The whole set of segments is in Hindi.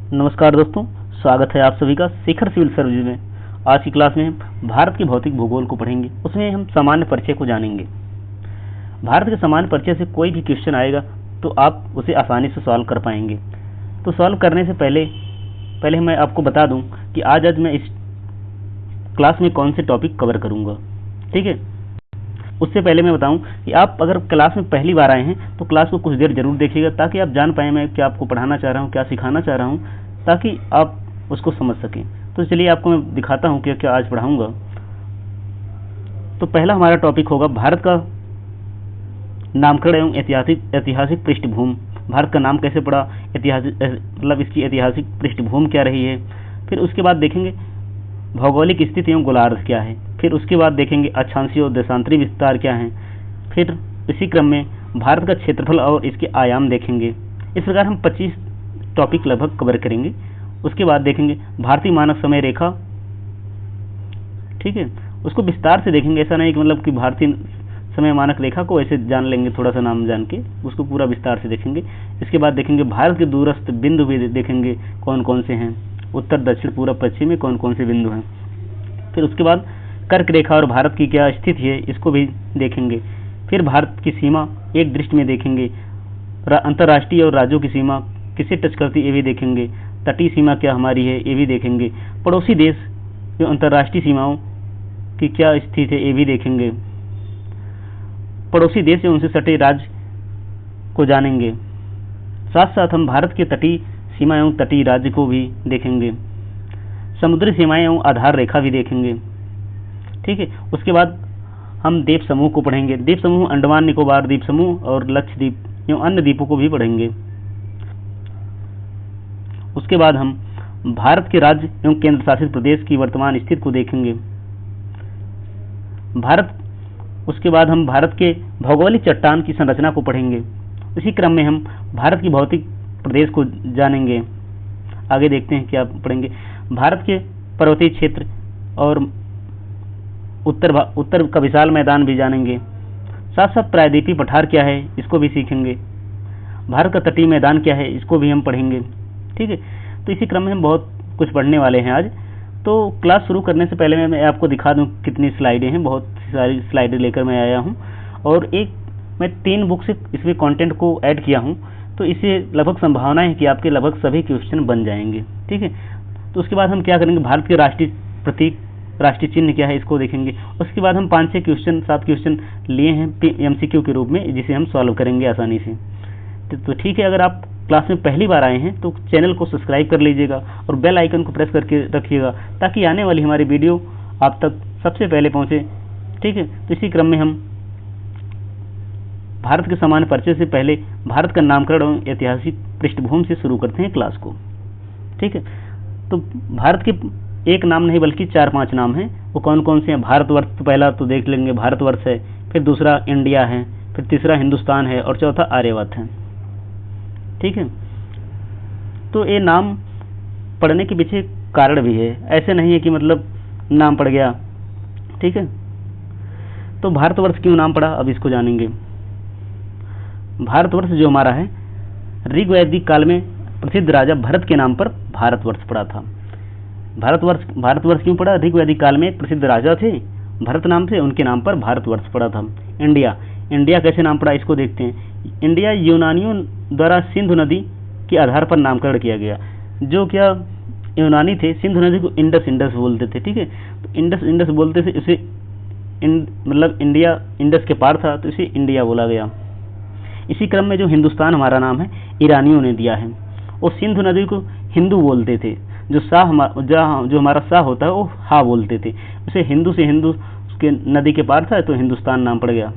नमस्कार दोस्तों, स्वागत है आप सभी का शिखर सिविल सर्विस में। आज की क्लास में हम भारत के भौतिक भूगोल को पढ़ेंगे। उसमें हम सामान्य परिचय को जानेंगे। भारत के सामान्य परिचय से कोई भी क्वेश्चन आएगा तो आप उसे आसानी से सॉल्व कर पाएंगे। तो सॉल्व करने से पहले मैं आपको बता दूं कि आज मैं इस क्लास में कौन से टॉपिक कवर करूंगा। ठीक है, उससे पहले मैं बताऊं कि आप अगर क्लास में पहली बार आए हैं तो क्लास को कुछ देर जरूर देखिएगा, ताकि आप जान पाए मैं क्या आपको पढ़ाना चाह रहा हूं, क्या सिखाना चाह रहा हूं, ताकि आप उसको समझ सकें। तो चलिए आपको मैं दिखाता हूं कि क्या आज पढ़ाऊंगा। तो पहला हमारा टॉपिक होगा भारत का नामकरण एवं ऐतिहासिक पृष्ठभूमि। भारत का नाम कैसे पड़ा, ऐतिहासिक मतलब इसकी ऐतिहासिक पृष्ठभूमि क्या रही है। फिर उसके बाद देखेंगे भौगोलिक स्थिति एवं गोलार्ध क्या है। फिर उसके बाद देखेंगे अक्षांशीय और देशांतरी विस्तार क्या है। फिर इसी क्रम में भारत का क्षेत्रफल और इसके आयाम देखेंगे। इस प्रकार हम 25 टॉपिक लगभग कवर करेंगे। उसके बाद देखेंगे भारतीय मानक समय रेखा। ठीक है, उसको विस्तार से देखेंगे। ऐसा नहीं कि मतलब कि भारतीय समय मानक रेखा को ऐसे जान लेंगे, थोड़ा सा नाम जान के, उसको पूरा विस्तार से देखेंगे। इसके बाद देखेंगे भारत के दूरस्थ बिंदु भी देखेंगे कौन कौन से हैं, उत्तर दक्षिण पूर्व पश्चिम में कौन कौन से बिंदु हैं। फिर उसके बाद कर्क रेखा और भारत की क्या स्थिति है, इसको भी देखेंगे। फिर भारत की सीमा एक दृष्टि में देखेंगे। अंतर्राष्ट्रीय और राज्यों की सीमा किसे टच करती है ये भी देखेंगे। तटीय सीमा क्या हमारी है ये भी देखेंगे। पड़ोसी देश जो अंतर्राष्ट्रीय सीमाओं की क्या स्थिति है ये भी देखेंगे। पड़ोसी देश जो उनसे सटे राज्य को जानेंगे। साथ साथ हम भारत के तटीय सीमा एवं तटीय राज्य को भी देखेंगे। समुद्री सीमाएं एवं आधार रेखा भी देखेंगे। ठीक है, उसके बाद हम द्वीप समूह को पढ़ेंगे। द्वीप समूह अंडमान निकोबार द्वीप समूह और लक्षद्वीप एवं अन्य द्वीपों को भी पढ़ेंगे। उसके बाद हम भारत के राज्य एवं केंद्र शासित प्रदेश की वर्तमान स्थिति को देखेंगे। उसके बाद हम भारत के भौगोलिक चट्टान की संरचना को पढ़ेंगे। इसी क्रम में हम भारत की भौतिक प्रदेश को जानेंगे। आगे देखते हैं क्या पढ़ेंगे। भारत के पर्वतीय क्षेत्र और उत्तर का विशाल मैदान भी जानेंगे। साथ साथ प्रायद्वीपीय पठार क्या है इसको भी सीखेंगे। भारत का तटीय मैदान क्या है इसको भी हम पढ़ेंगे। ठीक है, तो इसी क्रम में हम बहुत कुछ पढ़ने वाले हैं आज। तो क्लास शुरू करने से पहले मैं आपको दिखा दूं कितनी स्लाइडें हैं। बहुत सारी स्लाइडें लेकर मैं आया हूं और मैं 3 बुक से इसमें कंटेंट को ऐड किया हूं। तो इससे लगभग संभावना है कि आपके लगभग सभी क्वेश्चन बन जाएंगे। ठीक है, तो उसके बाद हम क्या करेंगे, भारत के राष्ट्रीय प्रतीक, राष्ट्रीय चिन्ह क्या है इसको देखेंगे। उसके बाद हम 5-6 क्वेश्चन 7 क्वेश्चन लिए हैं MCQ के रूप में, जिसे हम सॉल्व करेंगे आसानी से। तो ठीक है, अगर आप क्लास में पहली बार आए हैं तो चैनल को सब्सक्राइब कर लीजिएगा और बेल आइकन को प्रेस करके रखिएगा, ताकि आने वाली हमारी वीडियो आप तक सबसे पहले पहुंचे। ठीक है, तो इसी क्रम में हम भारत के सामान्य परिचय से पहले भारत का नामकरण और ऐतिहासिक पृष्ठभूमि से शुरू करते हैं क्लास को। ठीक है, तो भारत के एक नाम नहीं बल्कि 4-5 नाम हैं। वो कौन कौन से हैं? भारतवर्ष तो पहला तो देख लेंगे, भारतवर्ष है। फिर दूसरा इंडिया है। फिर तीसरा हिंदुस्तान है और चौथा आर्यवर्त है। ठीक है, तो ये नाम पढ़ने के पीछे कारण भी है, ऐसे नहीं है कि मतलब नाम पड़ गया। ठीक है, तो भारतवर्ष क्यों नाम पड़ा अब इसको जानेंगे। भारतवर्ष जो हमारा है, ऋग्वैदिक काल में प्रसिद्ध राजा भरत के नाम पर भारतवर्ष पड़ा था। भारतवर्ष क्यों पड़ा? ऋग्वैदिक काल में प्रसिद्ध राजा थे भरत नाम से, उनके नाम पर भारतवर्ष पड़ा था। इंडिया कैसे नाम पड़ा इसको देखते हैं। इंडिया यूनानियों द्वारा सिंधु नदी के आधार पर नामकरण किया गया। जो क्या यूनानी थे, सिंधु नदी को इंडस बोलते थे। ठीक है, तो इंडस बोलते थे, इसे मतलब इंडिया इंडस के पार था तो इसे इंडिया बोला गया। इसी क्रम में जो हिंदुस्तान हमारा नाम है ईरानियों ने दिया है। और सिंधु नदी को हिंदू बोलते थे। जो हमारा शाह होता है वो हा बोलते थे। उसे हिंदू उसके नदी के पार था तो हिंदुस्तान नाम पड़ गया।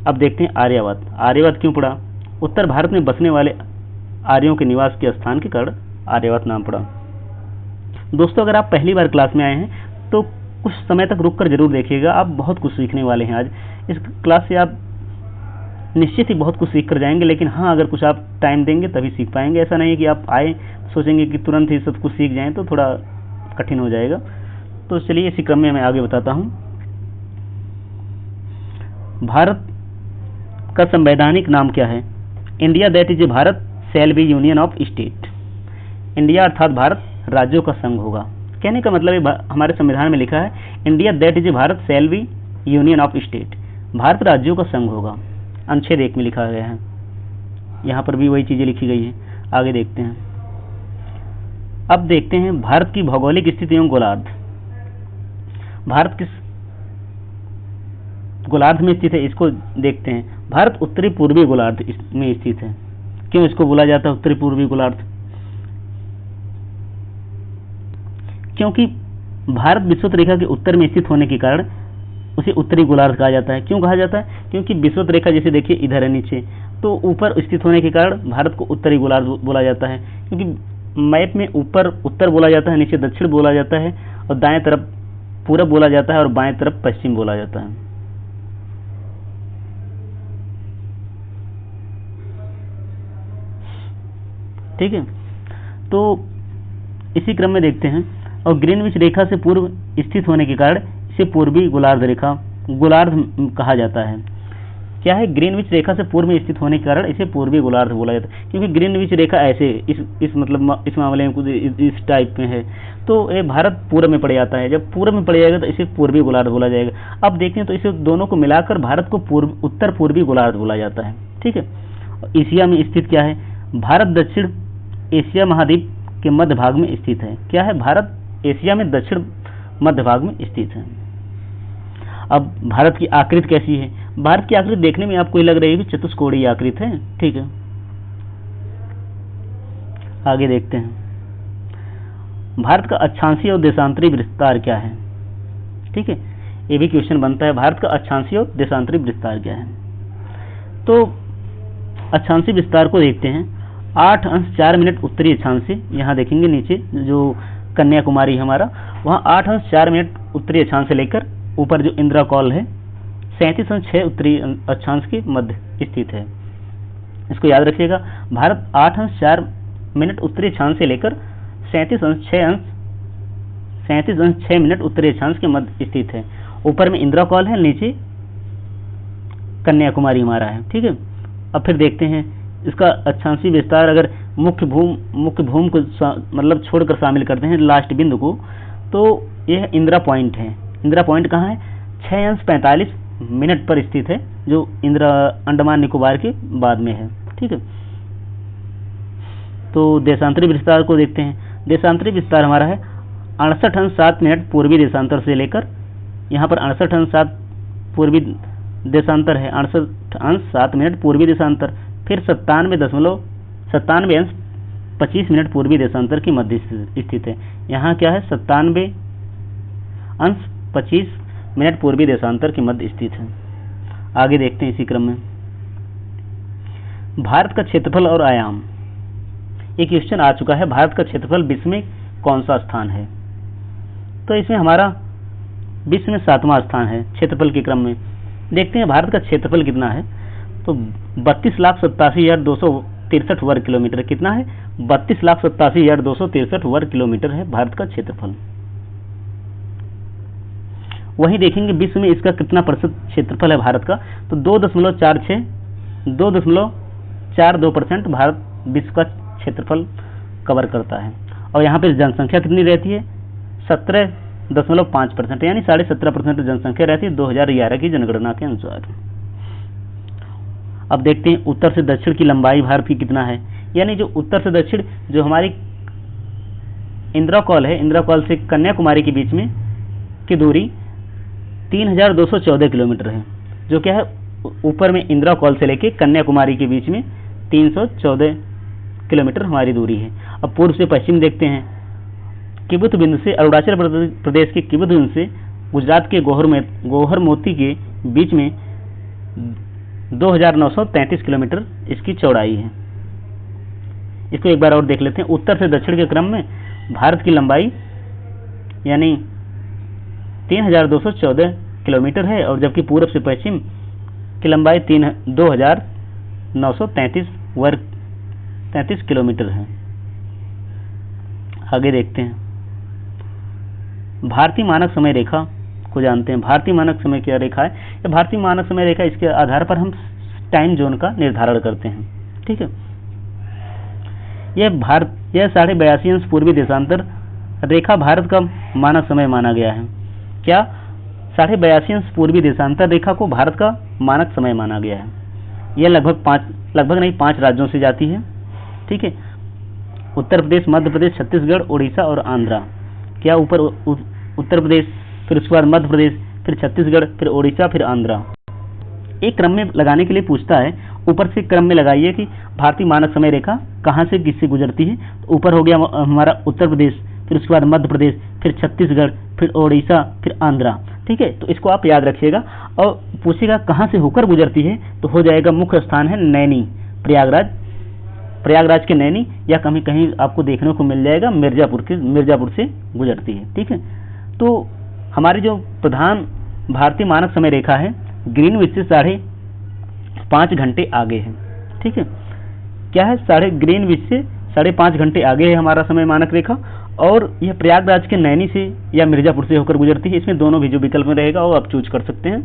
अब देखते हैं आर्यवर्त क्यों पड़ा। उत्तर भारत में बसने वाले आर्यों के निवास के स्थान के कारण आर्यवर्त नाम पड़ा। दोस्तों, अगर आप पहली बार क्लास में आए हैं तो कुछ समय तक रुक कर जरूर देखिएगा, आप बहुत कुछ सीखने वाले हैं आज। इस क्लास से आप निश्चित ही बहुत कुछ सीख कर जाएंगे, लेकिन हाँ, अगर कुछ आप टाइम देंगे तभी सीख पाएंगे। ऐसा नहीं है कि आप आए सोचेंगे कि तुरंत ही सब कुछ सीख जाएं, तो थोड़ा कठिन हो जाएगा। तो चलिए इसी क्रम में मैं आगे बताता हूँ। भारत का संवैधानिक नाम क्या है? India that is a Bharat shall be union of state. India अर्थात भारत राज्यों का संघ होगा। कहने का मतलब है हमारे संविधान में लिखा है India that is a Bharat shall be union of state, Bharat राज्यों का संघ होगा। अनुच्छेद 1 में लिखा गया है, यहाँ पर भी वही चीजें लिखी गई है। आगे देखते हैं। अब देखते हैं भारत की भौगोलिक स्थिति एवं गोलार्ध। भारत किस गोलार्ध में स्थित है इसको देखते हैं। भारत उत्तरी पूर्वी गोलार्ध में स्थित है। क्यों इसको बोला जाता है उत्तरी पूर्वी गोलार्ध? क्योंकि भारत विषुवत रेखा के उत्तर में स्थित होने के कारण उसे उत्तरी गोलार्ध कहा जाता है। क्यों कहा जाता है? क्योंकि विषुवत रेखा जैसे देखिए इधर है नीचे, तो ऊपर स्थित होने के कारण भारत को उत्तरी गोलार्ध बोला जाता है। क्योंकि मैप में ऊपर उत्तर बोला जाता है, नीचे दक्षिण बोला जाता है, और दाएं तरफ पूरब बोला जाता है और बाएं तरफ पश्चिम बोला जाता है। ठीक है, तो इसी क्रम में देखते हैं। और ग्रीनविच रेखा से पूर्व स्थित होने के कारण इसे पूर्वी गोलार्ध रेखा गोलार्ध कहा जाता है। क्या है? ग्रीनविच रेखा से पूर्व में स्थित होने के कारण इसे पूर्वी गोलार्ध बोला जाता है। क्योंकि ग्रीनविच रेखा ऐसे इस मतलब इस मामले में कुछ इस टाइप में है, तो ये भारत पूर्व में पड़ जाता है। जब पूर्व में पड़ जाएगा तो इसे पूर्वी गोलार्ध बोला जाएगा। अब देखें तो इसे दोनों को मिलाकर भारत को उत्तर पूर्वी गोलार्ध बोला जाता है। ठीक है, एशिया में स्थित क्या है? भारत दक्षिण एशिया महाद्वीप के मध्य भाग में स्थित है। क्या है? भारत एशिया में दक्षिण मध्य भाग में स्थित है। अब भारत की आकृति कैसी है? भारत की आकृति देखने में आपको लग रही है कि चतुष्कोणीय आकृति है। ठीक है, आगे देखते हैं। भारत का अक्षांशीय और देशांतरी विस्तार क्या है? ठीक है, ये भी क्वेश्चन बनता है, भारत का अक्षांशीय और देशांतरी विस्तार क्या है? तो अक्षांशीय विस्तार को देखते हैं। 8 अंश 4 मिनट उत्तरी अक्षांश से, यहाँ देखेंगे नीचे जो कन्याकुमारी हमारा, वहाँ 8 अंश 4 मिनट उत्तरी अक्षांश से लेकर ऊपर जो इंदिरा कॉल है 37 अंश 6 उत्तरी अक्षांश के मध्य स्थित है। इसको याद रखिएगा, भारत 8 अंश 4 मिनट उत्तरी अक्षांश से लेकर 37 अंश 6 मिनट उत्तरी अक्षांश के मध्य स्थित है। ऊपर में इंदिरा कॉल है, नीचे कन्याकुमारी हमारा है। ठीक है, अब फिर देखते हैं इसका अक्षांशीय विस्तार। अगर मुख्य भूम को मतलब छोड़कर शामिल करते हैं लास्ट बिंदु को, तो यह इंदिरा पॉइंट है। इंदिरा पॉइंट कहाँ है? 6 अंश 45 मिनट पर स्थित है, जो इंदिरा अंडमान निकोबार के बाद में है। ठीक है, तो देशांतरी विस्तार को देखते हैं। देशांतरी विस्तार हमारा है 68 अंश 7 मिनट पूर्वी देशांतर से लेकर, यहाँ पर 68 अंश 7 पूर्वी देशांतर है, 68 अंश 7 मिनट पूर्वी देशांतर, फिर 97 अंश 25 मिनट पूर्वी देशांतर की मध्य स्थित है। यहाँ क्या है? 97 अंश 25 मिनट पूर्वी देशांतर की मध्य स्थित है। आगे देखते हैं इसी क्रम में। भारत का क्षेत्रफल और आयाम, एक क्वेश्चन आ चुका है। भारत का क्षेत्रफल विश्व में कौन सा स्थान है? तो इसमें हमारा विश्व में 7वां स्थान है क्षेत्रफल के क्रम में। देखते हैं भारत का क्षेत्रफल कितना है। तो 32,87,263 वर्ग किलोमीटर। कितना है? 32,87,263 वर्ग किलोमीटर है भारत का क्षेत्रफल। वहीं देखेंगे विश्व में इसका कितना प्रतिशत क्षेत्रफल है भारत का, तो 2.42% भारत विश्व का क्षेत्रफल कवर करता है। और यहाँ पे जनसंख्या कितनी रहती है? 17.5%, यानी 17.5% जनसंख्या रहती है 2011 की जनगणना के अनुसार। अब देखते हैं उत्तर से दक्षिण की लंबाई भारत की कितना है। यानी जो उत्तर से दक्षिण जो हमारी इंदिरा कॉल है, इंदिरा कॉल से कन्याकुमारी के बीच में की दूरी 3,214 किलोमीटर है। जो क्या है? ऊपर में इंदिरा कॉल से लेके कन्याकुमारी के बीच में 314 किलोमीटर हमारी दूरी है। अब पूर्व से पश्चिम देखते हैं। किबुत बिंदु से अरुणाचल प्रदेश के किबुत बिंदु से गुजरात के गोहर मोती के बीच में 2,933 किलोमीटर इसकी चौड़ाई है। इसको एक बार और देख लेते हैं। उत्तर से दक्षिण के क्रम में भारत की लंबाई यानी 3,214 किलोमीटर है, और जबकि पूर्व से पश्चिम की लंबाई 2,933 किलोमीटर है। आगे देखते हैं। भारतीय मानक समय रेखा को जानते हैं। भारतीय मानक समय क्या रेखा है? या भारतीय मानक समय रेखा, इसके आधार पर हम टाइम जोन का निर्धारण करते हैं। ठीक है, यह 82.5 अंश पूर्वी देशांतर रेखा भारत का मानक समय माना गया है। क्या? 82.5 अंश पूर्वी देशांतर रेखा को भारत का मानक समय माना गया है। यह लगभग नहीं 5 राज्यों से जाती है। ठीक है, उत्तर प्रदेश, मध्य प्रदेश, छत्तीसगढ़, उड़ीसा और आंध्रा। क्या? ऊपर उत्तर प्रदेश, फिर उसके बाद मध्य प्रदेश, फिर छत्तीसगढ़, फिर उड़ीसा, फिर आंध्रा। एक क्रम में लगाने के लिए पूछता है, ऊपर से क्रम में लगाइए कि भारतीय मानक समय रेखा कहाँ से किससे गुजरती है। तो ऊपर हो गया हमारा उत्तर प्रदेश, फिर उसके बाद मध्य प्रदेश, फिर छत्तीसगढ़, फिर उड़ीसा, फिर आंध्रा। ठीक है, तो इसको आप याद रखिएगा। और पूछेगा कहाँ से होकर गुजरती है, तो हो जाएगा मुख्य स्थान है नैनी, प्रयागराज के नैनी, या कहीं कहीं आपको देखने को मिल जाएगा मिर्जापुर से गुजरती है। ठीक है, तो हमारी जो प्रधान भारतीय मानक समय रेखा है ग्रीनविच से 5.5 घंटे आगे है। ठीक है, क्या है? ग्रीनविच से 5.5 घंटे आगे है हमारा समय मानक रेखा, और यह प्रयागराज के नैनी से या मिर्जापुर से होकर गुजरती है। इसमें दोनों भी जो विकल्प में रहेगा वो आप चूज कर सकते हैं।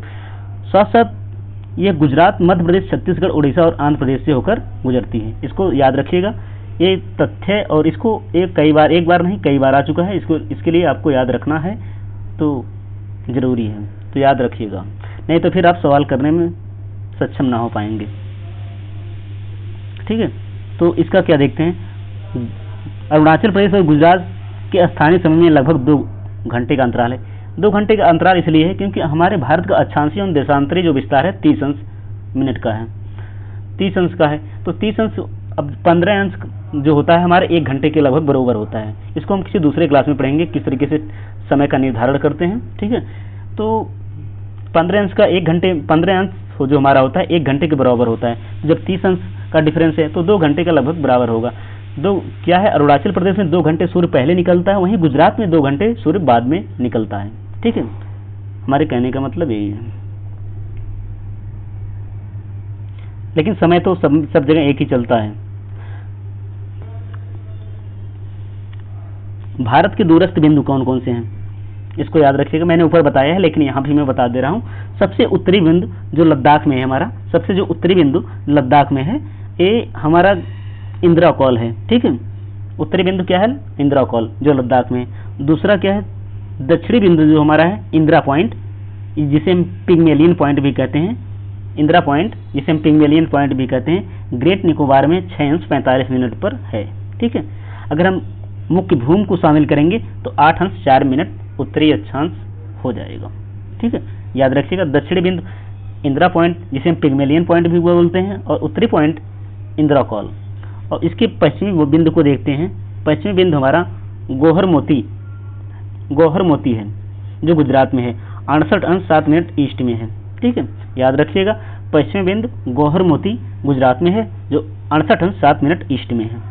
साथ साथ यह गुजरात, मध्य प्रदेश, छत्तीसगढ़, उड़ीसा और आंध्र प्रदेश से होकर गुजरती है। इसको याद रखिएगा, ये तथ्य, और इसको एक बार नहीं कई बार आ चुका है। इसके लिए आपको याद रखना है, तो जरूरी है, तो याद रखिएगा, नहीं तो फिर आप सवाल करने में सक्षम ना हो पाएंगे। ठीक है, तो इसका क्या देखते हैं। अरुणाचल प्रदेश और गुजरात के स्थानीय समय में लगभग 2 घंटे का अंतराल है। 2 घंटे का अंतराल इसलिए है क्योंकि हमारे भारत का अक्षांशीय और देशांतरी जो विस्तार है 30 अंश मिनट का है, 30 अंश का है। तो 30 अंश, अब 15 अंश जो होता है हमारे 1 घंटे के लगभग बराबर होता है। इसको हम किसी दूसरे क्लास में पढ़ेंगे किस तरीके से समय का निर्धारण करते हैं। ठीक है, तो 15 अंश का 15 अंश जो हमारा होता है 1 घंटे के बराबर होता है। जब 30 अंश का डिफरेंस है तो 2 घंटे का लगभग बराबर होगा। क्या है, अरुणाचल प्रदेश में 2 घंटे सूर्य पहले निकलता है, वहीं गुजरात में 2 घंटे सूर्य बाद में निकलता है। ठीक है, हमारे कहने का मतलब यही है, लेकिन समय तो सब जगह एक ही चलता है। भारत के दूरस्थ बिंदु कौन कौन से हैं, इसको याद रखिएगा। मैंने ऊपर बताया है, लेकिन यहाँ भी मैं बता दे रहा हूँ। सबसे उत्तरी बिंदु जो लद्दाख में है, हमारा सबसे जो उत्तरी बिंदु लद्दाख में है, ये हमारा इंदिरा कॉल है। ठीक है, उत्तरी बिंदु क्या है? इंदिरा कॉल जो लद्दाख में है। दूसरा क्या है? दक्षिणी बिंदु जो हमारा है इंदिरा पॉइंट, जिसे हम पिग्मेलियन पॉइंट भी कहते हैं। इंदिरा पॉइंट जिसे हम पिग्मेलियन पॉइंट भी कहते हैं, ग्रेट निकोबार में 6 अंश 45 मिनट पर है। ठीक है, अगर हम मुख्य भूमि को शामिल करेंगे तो 8 अंश 4 मिनट उत्तरी अक्षांश हो जाएगा। ठीक है, याद रखिएगा, दक्षिणी बिंदु इंदिरा पॉइंट जिसे हम पिग्मेलियन पॉइंट भी बोलते हैं, और उत्तरी पॉइंट इंदिरा कॉल। और इसके पश्चिमी बिंदु को देखते हैं। पश्चिमी बिंदु हमारा गोहर मोती है जो गुजरात में है, 68 अंश 7 मिनट ईस्ट में है। ठीक है, याद रखिएगा, पश्चिमी बिंदु गोहर मोती गुजरात में है जो 68 अंश 7 मिनट ईस्ट में है।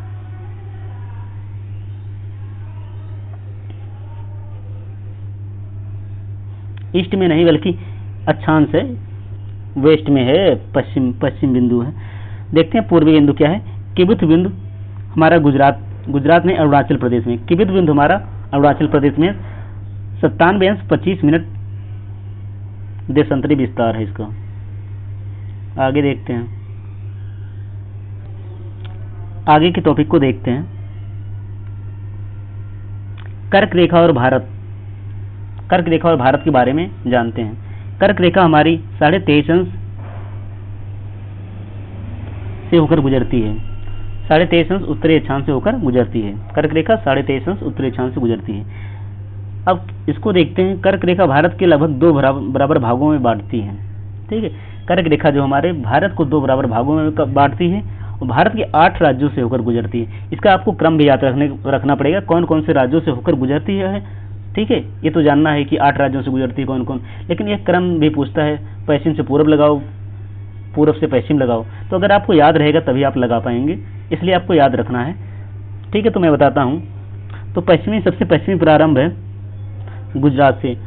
ईस्ट में नहीं बल्कि अक्षांश है, वेस्ट में है, पश्चिम बिंदु है। देखते हैं पूर्वी बिंदु क्या है। किबुत बिंदु हमारा गुजरात में, अरुणाचल प्रदेश में। किबुत बिंदु हमारा अरुणाचल प्रदेश में 97 अंश 25 मिनट देशांतरी विस्तार है इसका। आगे देखते हैं, आगे के टॉपिक को देखते हैं। कर्क रेखा और भारत के बारे में जानते हैं। कर्क रेखा हमारी 23.5 अंश से होकर गुजरती है, 23.5 अंश उत्तरी अक्षांश से होकर गुजरती है। कर्क रेखा 23.5 अंश उत्तरी अक्षांश से गुजरती है। अब इसको देखते हैं। कर्क रेखा भारत के लगभग 2 बराबर भागों में बांटती है। ठीक है, कर्क रेखा जो हमारे भारत को 2 बराबर भागों में बांटती है और भारत के 8 राज्यों से होकर गुजरती है। इसका आपको क्रम भी याद रखना पड़ेगा, कौन कौन से राज्यों से होकर गुजरती है। ठीक है, ये तो जानना है कि 8 राज्यों से गुजरती है कौन कौन, लेकिन यह क्रम भी पूछता है, पश्चिम से पूर्व लगाओ, पूर्व से पश्चिम लगाओ। तो अगर आपको याद रहेगा तभी आप लगा पाएंगे, इसलिए आपको याद रखना है। ठीक है, तो मैं बताता हूँ। तो सबसे पश्चिमी प्रारंभ है गुजरात से,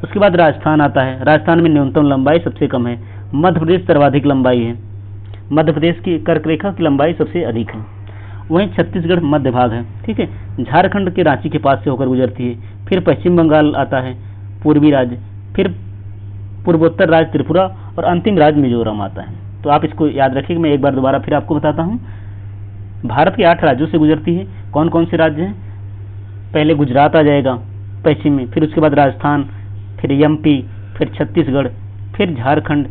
उसके बाद राजस्थान आता है। राजस्थान में न्यूनतम लंबाई सबसे कम है। मध्य प्रदेश सर्वाधिक लंबाई है, मध्य प्रदेश की कर्क रेखा की लंबाई सबसे अधिक है। वहीं छत्तीसगढ़ मध्य भाग है। ठीक है, झारखंड के रांची के पास से होकर गुजरती है। फिर पश्चिम बंगाल आता है, पूर्वी राज्य, फिर पूर्वोत्तर राज्य त्रिपुरा और अंतिम राज्य मिजोरम आता है। तो आप इसको याद रखिए। मैं एक बार दोबारा फिर आपको बताता हूँ। भारत के 8 राज्यों से गुजरती है। कौन कौन से राज्य हैं? पहले गुजरात आ जाएगा पश्चिम में, फिर उसके बाद राजस्थान, फिर एमपी, फिर छत्तीसगढ़, फिर झारखंड,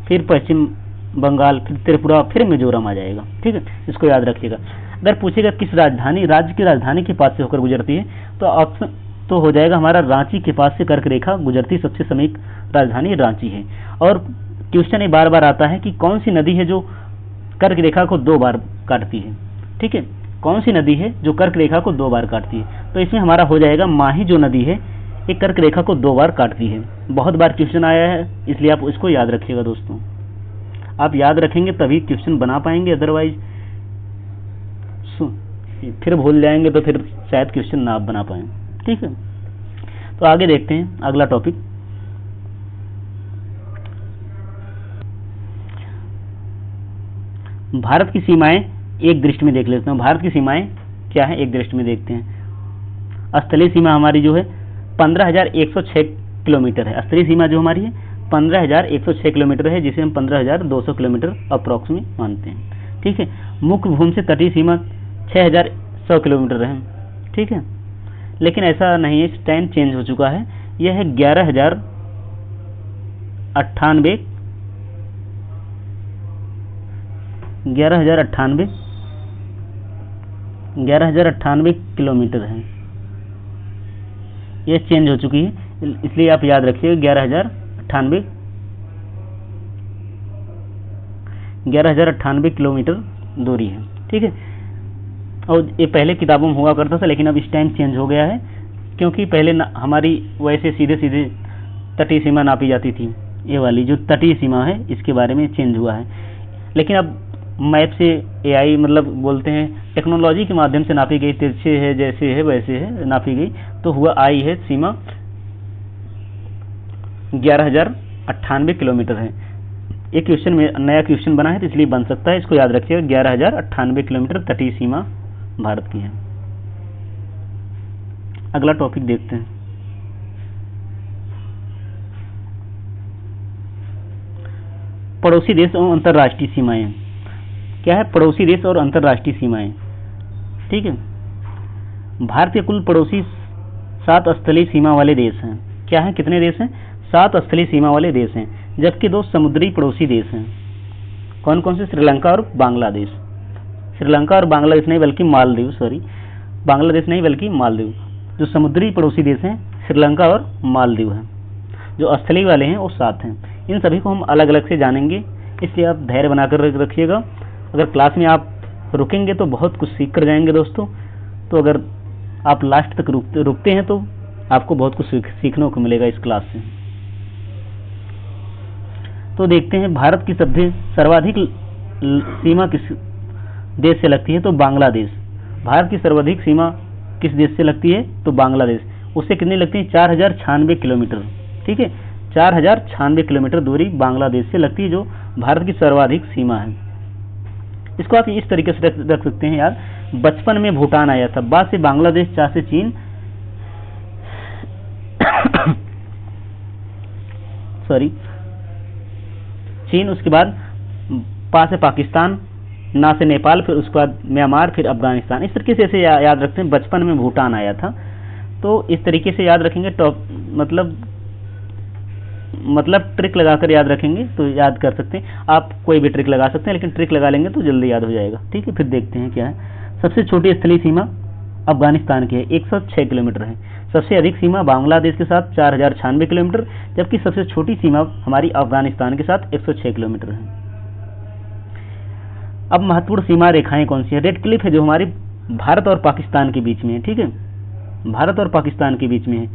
फिर पश्चिम बंगाल, फिर त्रिपुरा, फिर मिजोरम आ जाएगा। ठीक है, इसको याद रखिएगा। अगर पूछेगा किस राज्य की राजधानी के पास से होकर गुजरती है, तो ऑप्शन तो हो जाएगा हमारा रांची के पास से कर्क रेखा गुजरती सबसे समीप राजधानी रांची है। और क्वेश्चन ये बार बार आता है कि कौन सी नदी है जो कर्क रेखा को 2 बार काटती है। ठीक है, कौन सी नदी है जो कर्क रेखा को 2 बार काटती है? तो इसमें हमारा हो जाएगा माही जो नदी है, ये कर्क रेखा को 2 बार काटती है। बहुत बार क्वेश्चन आया है, इसलिए आप इसको याद रखिएगा दोस्तों। आप याद रखेंगे तभी क्वेश्चन बना पाएंगे, अदरवाइज फिर भूल जाएंगे तो फिर शायद क्वेश्चन ना आप बना पाएं। ठीक है, तो आगे देखते हैं अगला टॉपिक। भारत की सीमाएं एक दृष्टि में देख लेते हैं। भारत की सीमाएं क्या है, एक दृष्टि में देखते हैं। स्थलीय सीमा हमारी जो है 15,106 किलोमीटर है। स्थलीय सीमा जो हमारी है 15,106 किलोमीटर है, जिसे हम 15,200 किलोमीटर अप्रॉक्सीमेट मानते हैं। ठीक है, मुख्य भूमि से तटीय सीमा 6,100 किलोमीटर है। ठीक है, लेकिन ऐसा नहीं है, इस टाइम चेंज हो चुका है। यह है 11,098 किलोमीटर है। यह चेंज हो चुकी है, इसलिए आप याद रखिए 11,098 किलोमीटर दूरी है। ठीक है, और ये पहले किताबों में हुआ करता था, लेकिन अब इस टाइम चेंज हो गया है, क्योंकि पहले हमारी वैसे सीधे सीधे तटीय सीमा नापी जाती थी। ये वाली जो तटीय सीमा है इसके बारे में चेंज हुआ है, लेकिन अब मैप से एआई मतलब बोलते हैं टेक्नोलॉजी के माध्यम से नापी गई, तिरछे है जैसे है वैसे है नापी गई, तो हुआ आई है सीमा 11,098 किलोमीटर है। एक क्वेश्चन में नया क्वेश्चन बना है तो इसलिए बन सकता है, इसको याद रखिएगा। 11,098 किलोमीटर तटीय सीमा भारत की है। अगला टॉपिक देखते हैं। पड़ोसी देश और अंतर्राष्ट्रीय सीमाएं। क्या है पड़ोसी देश और अंतर्राष्ट्रीय सीमाएं? ठीक है, भारत के कुल पड़ोसी 7 स्थलीय सीमा वाले देश हैं। क्या है, कितने देश हैं? 7 स्थलीय सीमा वाले देश हैं, जबकि 2 समुद्री पड़ोसी देश हैं। कौन कौन से? श्रीलंका और बांग्लादेश। श्रीलंका और बांग्लादेश नहीं बल्कि मालदीव, बांग्लादेश नहीं बल्कि मालदीव। जो समुद्री पड़ोसी देश हैं श्रीलंका और मालदीव हैं। जो स्थलीय वाले हैं वो 7 हैं। इन सभी को हम अलग अलग से जानेंगे, इसलिए आप धैर्य बनाकर रखिएगा। अगर क्लास में आप रुकेंगे तो बहुत कुछ सीख कर जाएंगे दोस्तों। तो अगर आप लास्ट तक रुकते हैं तो आपको बहुत कुछ सीखने को मिलेगा इस क्लास से। तो देखते हैं भारत की सर्वाधिक सीमा किस देश से लगती है? तो बांग्लादेश। भारत की सर्वाधिक सीमा किस देश से लगती है? तो बांग्लादेश। उससे कितनी लगती है? 4,096 किलोमीटर। ठीक है, 4,096 किलोमीटर दूरी बांग्लादेश से लगती है, जो भारत की सर्वाधिक सीमा है। इसको आप इस तरीके से रख सकते हैं यार। बचपन में भूटान आया था, बाद से बांग्लादेश, चा से चीन चीन, उसके बाद पा से पाकिस्तान, ना से नेपाल, फिर उसके बाद म्यांमार, फिर अफगानिस्तान। इस तरीके से ऐसे याद रखते हैं। बचपन में भूटान आया था, तो इस तरीके से याद रखेंगे। मतलब ट्रिक लगाकर याद रखेंगे तो याद कर सकते हैं। आप कोई भी ट्रिक लगा सकते हैं, लेकिन ट्रिक लगा लेंगे तो जल्दी याद हो जाएगा। ठीक है, फिर देखते हैं क्या है। सबसे छोटी स्थलीय सीमा अफगानिस्तान की है, 106 किलोमीटर है। सबसे अधिक सीमा बांग्लादेश के साथ 4,096 किलोमीटर, जबकि सबसे छोटी सीमा हमारी अफगानिस्तान के साथ 106 किलोमीटर है। अब महत्वपूर्ण सीमा रेखाएं कौन सी है? रेड क्लिफ है, जो हमारी भारत और पाकिस्तान के बीच में है। ठीक है, भारत और पाकिस्तान के बीच में है।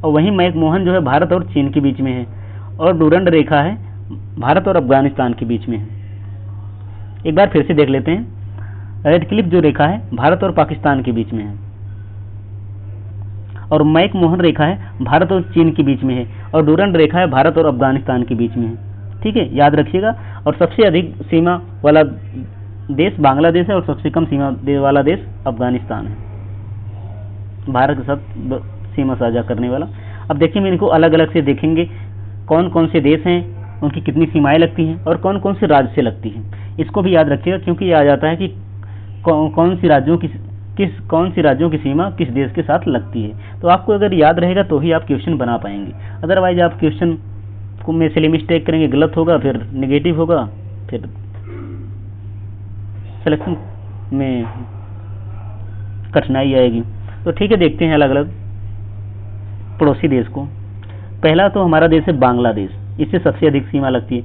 और वहीं मैकमोहन जो है भारत और चीन के बीच में है। और डूरंड रेखा है भारत और अफगानिस्तान के बीच में है। एक बार फिर से देख लेते हैं। रेड क्लिफ जो रेखा है भारत और पाकिस्तान के बीच में है, और मैकमोहन रेखा है भारत और चीन के बीच में है, और डूरंड रेखा है भारत और अफगानिस्तान के बीच में है। ठीक है, याद रखिएगा। और सबसे अधिक सीमा वाला देश बांग्लादेश है, और सबसे कम सीमा वाला देश अफगानिस्तान है, भारत के साथ सीमा साझा करने वाला। अब देखिए, मैं इनको अलग अलग से देखेंगे कौन कौन से देश हैं उनकी कितनी सीमाएं लगती हैं और कौन कौन से राज्य से लगती हैं। इसको भी याद रखिएगा, क्योंकि ये आ जाता है कि कौन सी राज्यों की सीमा किस देश के साथ लगती है। तो आपको अगर याद रहेगा तो ही आप क्वेश्चन बना पाएंगे, अदरवाइज आप क्वेश्चन को में सिली मिस्टेक करेंगे, गलत होगा, फिर नेगेटिव होगा, फिर सिलेक्शन में कठिनाई आएगी। तो ठीक है, देखते हैं अलग अलग पड़ोसी देश को। पहला तो हमारा देश है बांग्लादेश, इससे सबसे अधिक सीमा लगती है,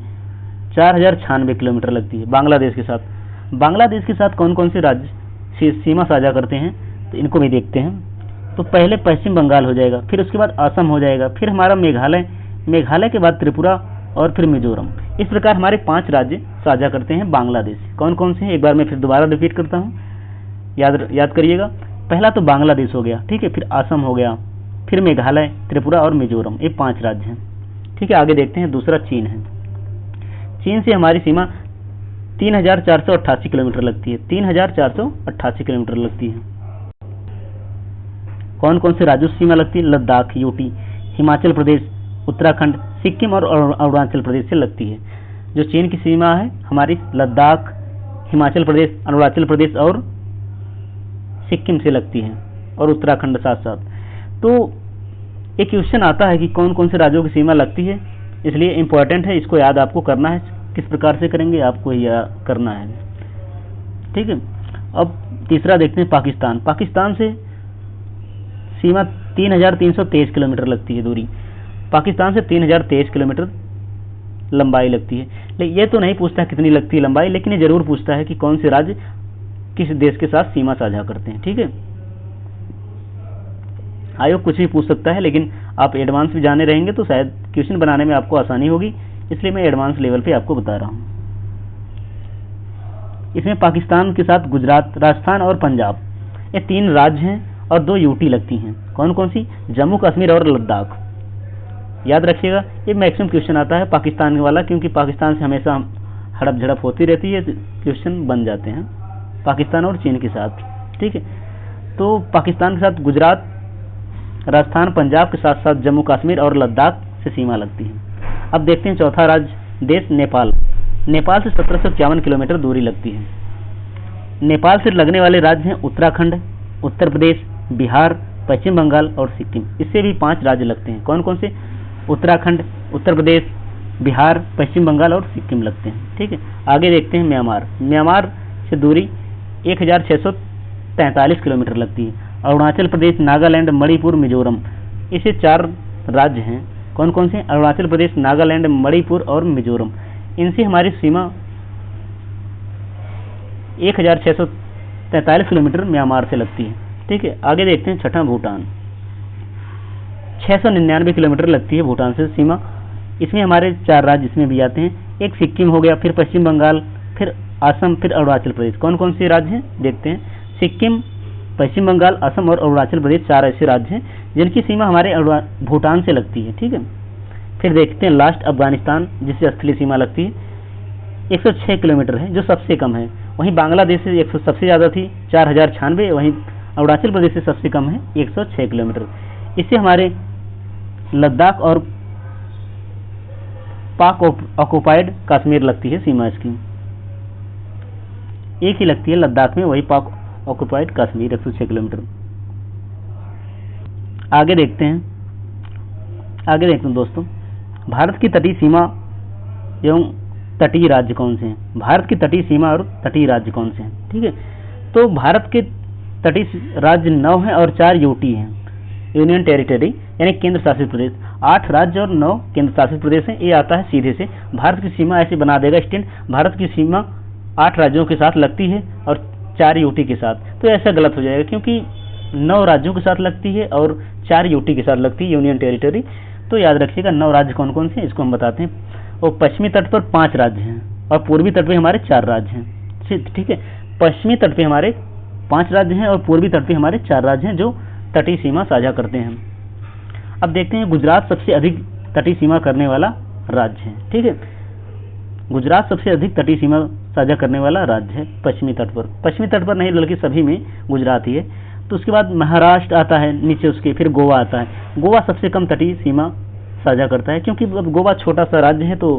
4096 किलोमीटर लगती है बांग्लादेश के साथ। बांग्लादेश के साथ कौन कौन से राज्य सीमा साझा करते हैं, तो इनको भी देखते हैं। तो पहले पश्चिम बंगाल हो जाएगा, फिर उसके बाद असम हो जाएगा, फिर हमारा मेघालय के बाद त्रिपुरा और फिर मिजोरम। इस प्रकार हमारे 5 राज्य साझा करते हैं बांग्लादेश। कौन कौन से हैं, एक बार मैं फिर दोबारा रिपीट करता हूँ, याद करिएगा। पहला तो बांग्लादेश हो गया, ठीक है, फिर असम हो गया, फिर मेघालय, त्रिपुरा और मिजोरम, ये 5 राज्य हैं। ठीक है, आगे देखते हैं। दूसरा चीन है। चीन से हमारी सीमा 3488 किलोमीटर लगती है, 3488 किलोमीटर लगती है। कौन कौन से राज्यों से सीमा लगती है, लद्दाख, यूटी, हिमाचल प्रदेश, उत्तराखंड, सिक्किम और अरुणाचल प्रदेश से लगती है। जो चीन की सीमा है हमारी लद्दाख, हिमाचल प्रदेश, अरुणाचल प्रदेश और सिक्किम से लगती है, और उत्तराखंड साथ साथ। तो एक क्वेश्चन आता है कि कौन कौन से राज्यों की सीमा लगती है, इसलिए इम्पोर्टेंट है, इसको याद आपको करना है। किस प्रकार से करेंगे आपको याद करना है, ठीक है। अब तीसरा देखते हैं पाकिस्तान। पाकिस्तान से सीमा 3323 किलोमीटर लगती है दूरी। पाकिस्तान से 3023 किलोमीटर लंबाई लगती है। लेकिन ये तो नहीं पूछता कितनी लगती है लंबाई, लेकिन ये जरूर पूछता है कि कौन से राज्य किस देश के साथ सीमा साझा करते हैं, ठीक है। आयोग कुछ भी पूछ सकता है, लेकिन आप एडवांस भी जाने रहेंगे तो शायद क्वेश्चन बनाने में आपको आसानी होगी, इसलिए मैं एडवांस लेवल पे आपको बता रहा हूँ। इसमें पाकिस्तान के साथ गुजरात, राजस्थान और पंजाब, ये 3 राज्य हैं और 2 यूटी लगती हैं। कौन कौन सी, जम्मू कश्मीर और लद्दाख। याद रखिएगा, ये मैक्सिमम क्वेश्चन आता है पाकिस्तान वाला, क्योंकि पाकिस्तान से हमेशा हड़प झड़प होती रहती है, क्वेश्चन बन जाते हैं पाकिस्तान और चीन के साथ, ठीक है। तो पाकिस्तान के साथ गुजरात, राजस्थान, पंजाब के साथ साथ जम्मू कश्मीर और लद्दाख से सीमा लगती है। अब देखते हैं चौथा राज्य देश नेपाल। नेपाल से 1751 किलोमीटर दूरी लगती है। नेपाल से लगने वाले राज्य हैं उत्तराखंड, उत्तर प्रदेश, बिहार, पश्चिम बंगाल और सिक्किम। इससे भी 5 राज्य लगते हैं। कौन कौन से, उत्तराखंड, उत्तर प्रदेश, बिहार, पश्चिम बंगाल और सिक्किम लगते हैं, ठीक है। आगे देखते हैं म्यांमार। म्यांमार से दूरी 1643 किलोमीटर लगती है। अरुणाचल प्रदेश, नागालैंड, मणिपुर, मिजोरम, इसे 4 राज्य हैं। कौन कौन से, अरुणाचल प्रदेश, नागालैंड, मणिपुर और मिजोरम। इनसे हमारी सीमा 1643 किलोमीटर म्यांमार से लगती है, ठीक है। आगे देखते हैं छठा भूटान। 699 किलोमीटर लगती है भूटान से सीमा। इसमें हमारे 4 राज्य इसमें भी आते हैं, एक सिक्किम हो गया, फिर पश्चिम बंगाल, फिर असम, फिर अरुणाचल प्रदेश। कौन कौन से राज्य हैं देखते हैं। सिक्किम, पश्चिम बंगाल, असम और अरुणाचल प्रदेश 4 ऐसे राज्य हैं जिनकी सीमा हमारे भूटान से लगती है, ठीक है। फिर देखते हैं लास्ट अफगानिस्तान, जिससे स्थलीय सीमा लगती है, 106 किलोमीटर है, जो सबसे कम है। वहीं बांग्लादेश से 100 सबसे ज़्यादा थी, 4096। वहीं अरुणाचल प्रदेश से सबसे कम है, 106 किलोमीटर। इससे हमारे लद्दाख और पाक ऑक्युपाइड कश्मीर लगती है सीमा इसकी, एक ही लगती है लद्दाख में, वही पाक ऑक्युपाइड कश्मीर 106 किलोमीटर। आगे देखते हैं दोस्तों, भारत की तटीय सीमा एवं तटीय राज्य कौन से हैं। भारत की तटीय सीमा और तटीय राज्य कौन से हैं, ठीक है। तो भारत के तटीय राज्य 9 हैं और 4 यूटी हैं, यूनियन टेरिटरी यानी केंद्र शासित प्रदेश। 8 राज्य और 9 केंद्र शासित प्रदेश हैं। ये आता है सीधे से, भारत की सीमा ऐसे बना देगा स्टैंड, भारत की सीमा 8 राज्यों के साथ लगती है और 4 यूटी के साथ। तो ऐसा गलत हो जाएगा, क्योंकि 9 राज्यों के साथ लगती है और 4 यूटी के साथ लगती है यूनियन टेरिटरी। तो याद रखिएगा 9 राज्य कौन कौन से हैं, इसको हम बताते हैं। और पश्चिमी तट पर 5 राज्य हैं और पूर्वी तट पे हमारे 4 राज्य हैं, ठीक है। पश्चिमी तट पे हमारे 5 राज्य हैं और पूर्वी तट पे हमारे 4 राज्य हैं जो तटीय सीमा साझा करते हैं। अब देखते हैं गुजरात सबसे अधिक तटीय सीमा करने वाला राज्य है, ठीक है। गुजरात सबसे अधिक तटीय सीमा साझा करने वाला राज्य है पश्चिमी तट पर। पश्चिमी तट पर नहीं बल्कि सभी में गुजरात ही है। तो उसके बाद महाराष्ट्र आता है नीचे उसके, फिर गोवा आता है। गोवा सबसे कम तटीय सीमा साझा करता है, क्योंकि अब गोवा छोटा सा राज्य है तो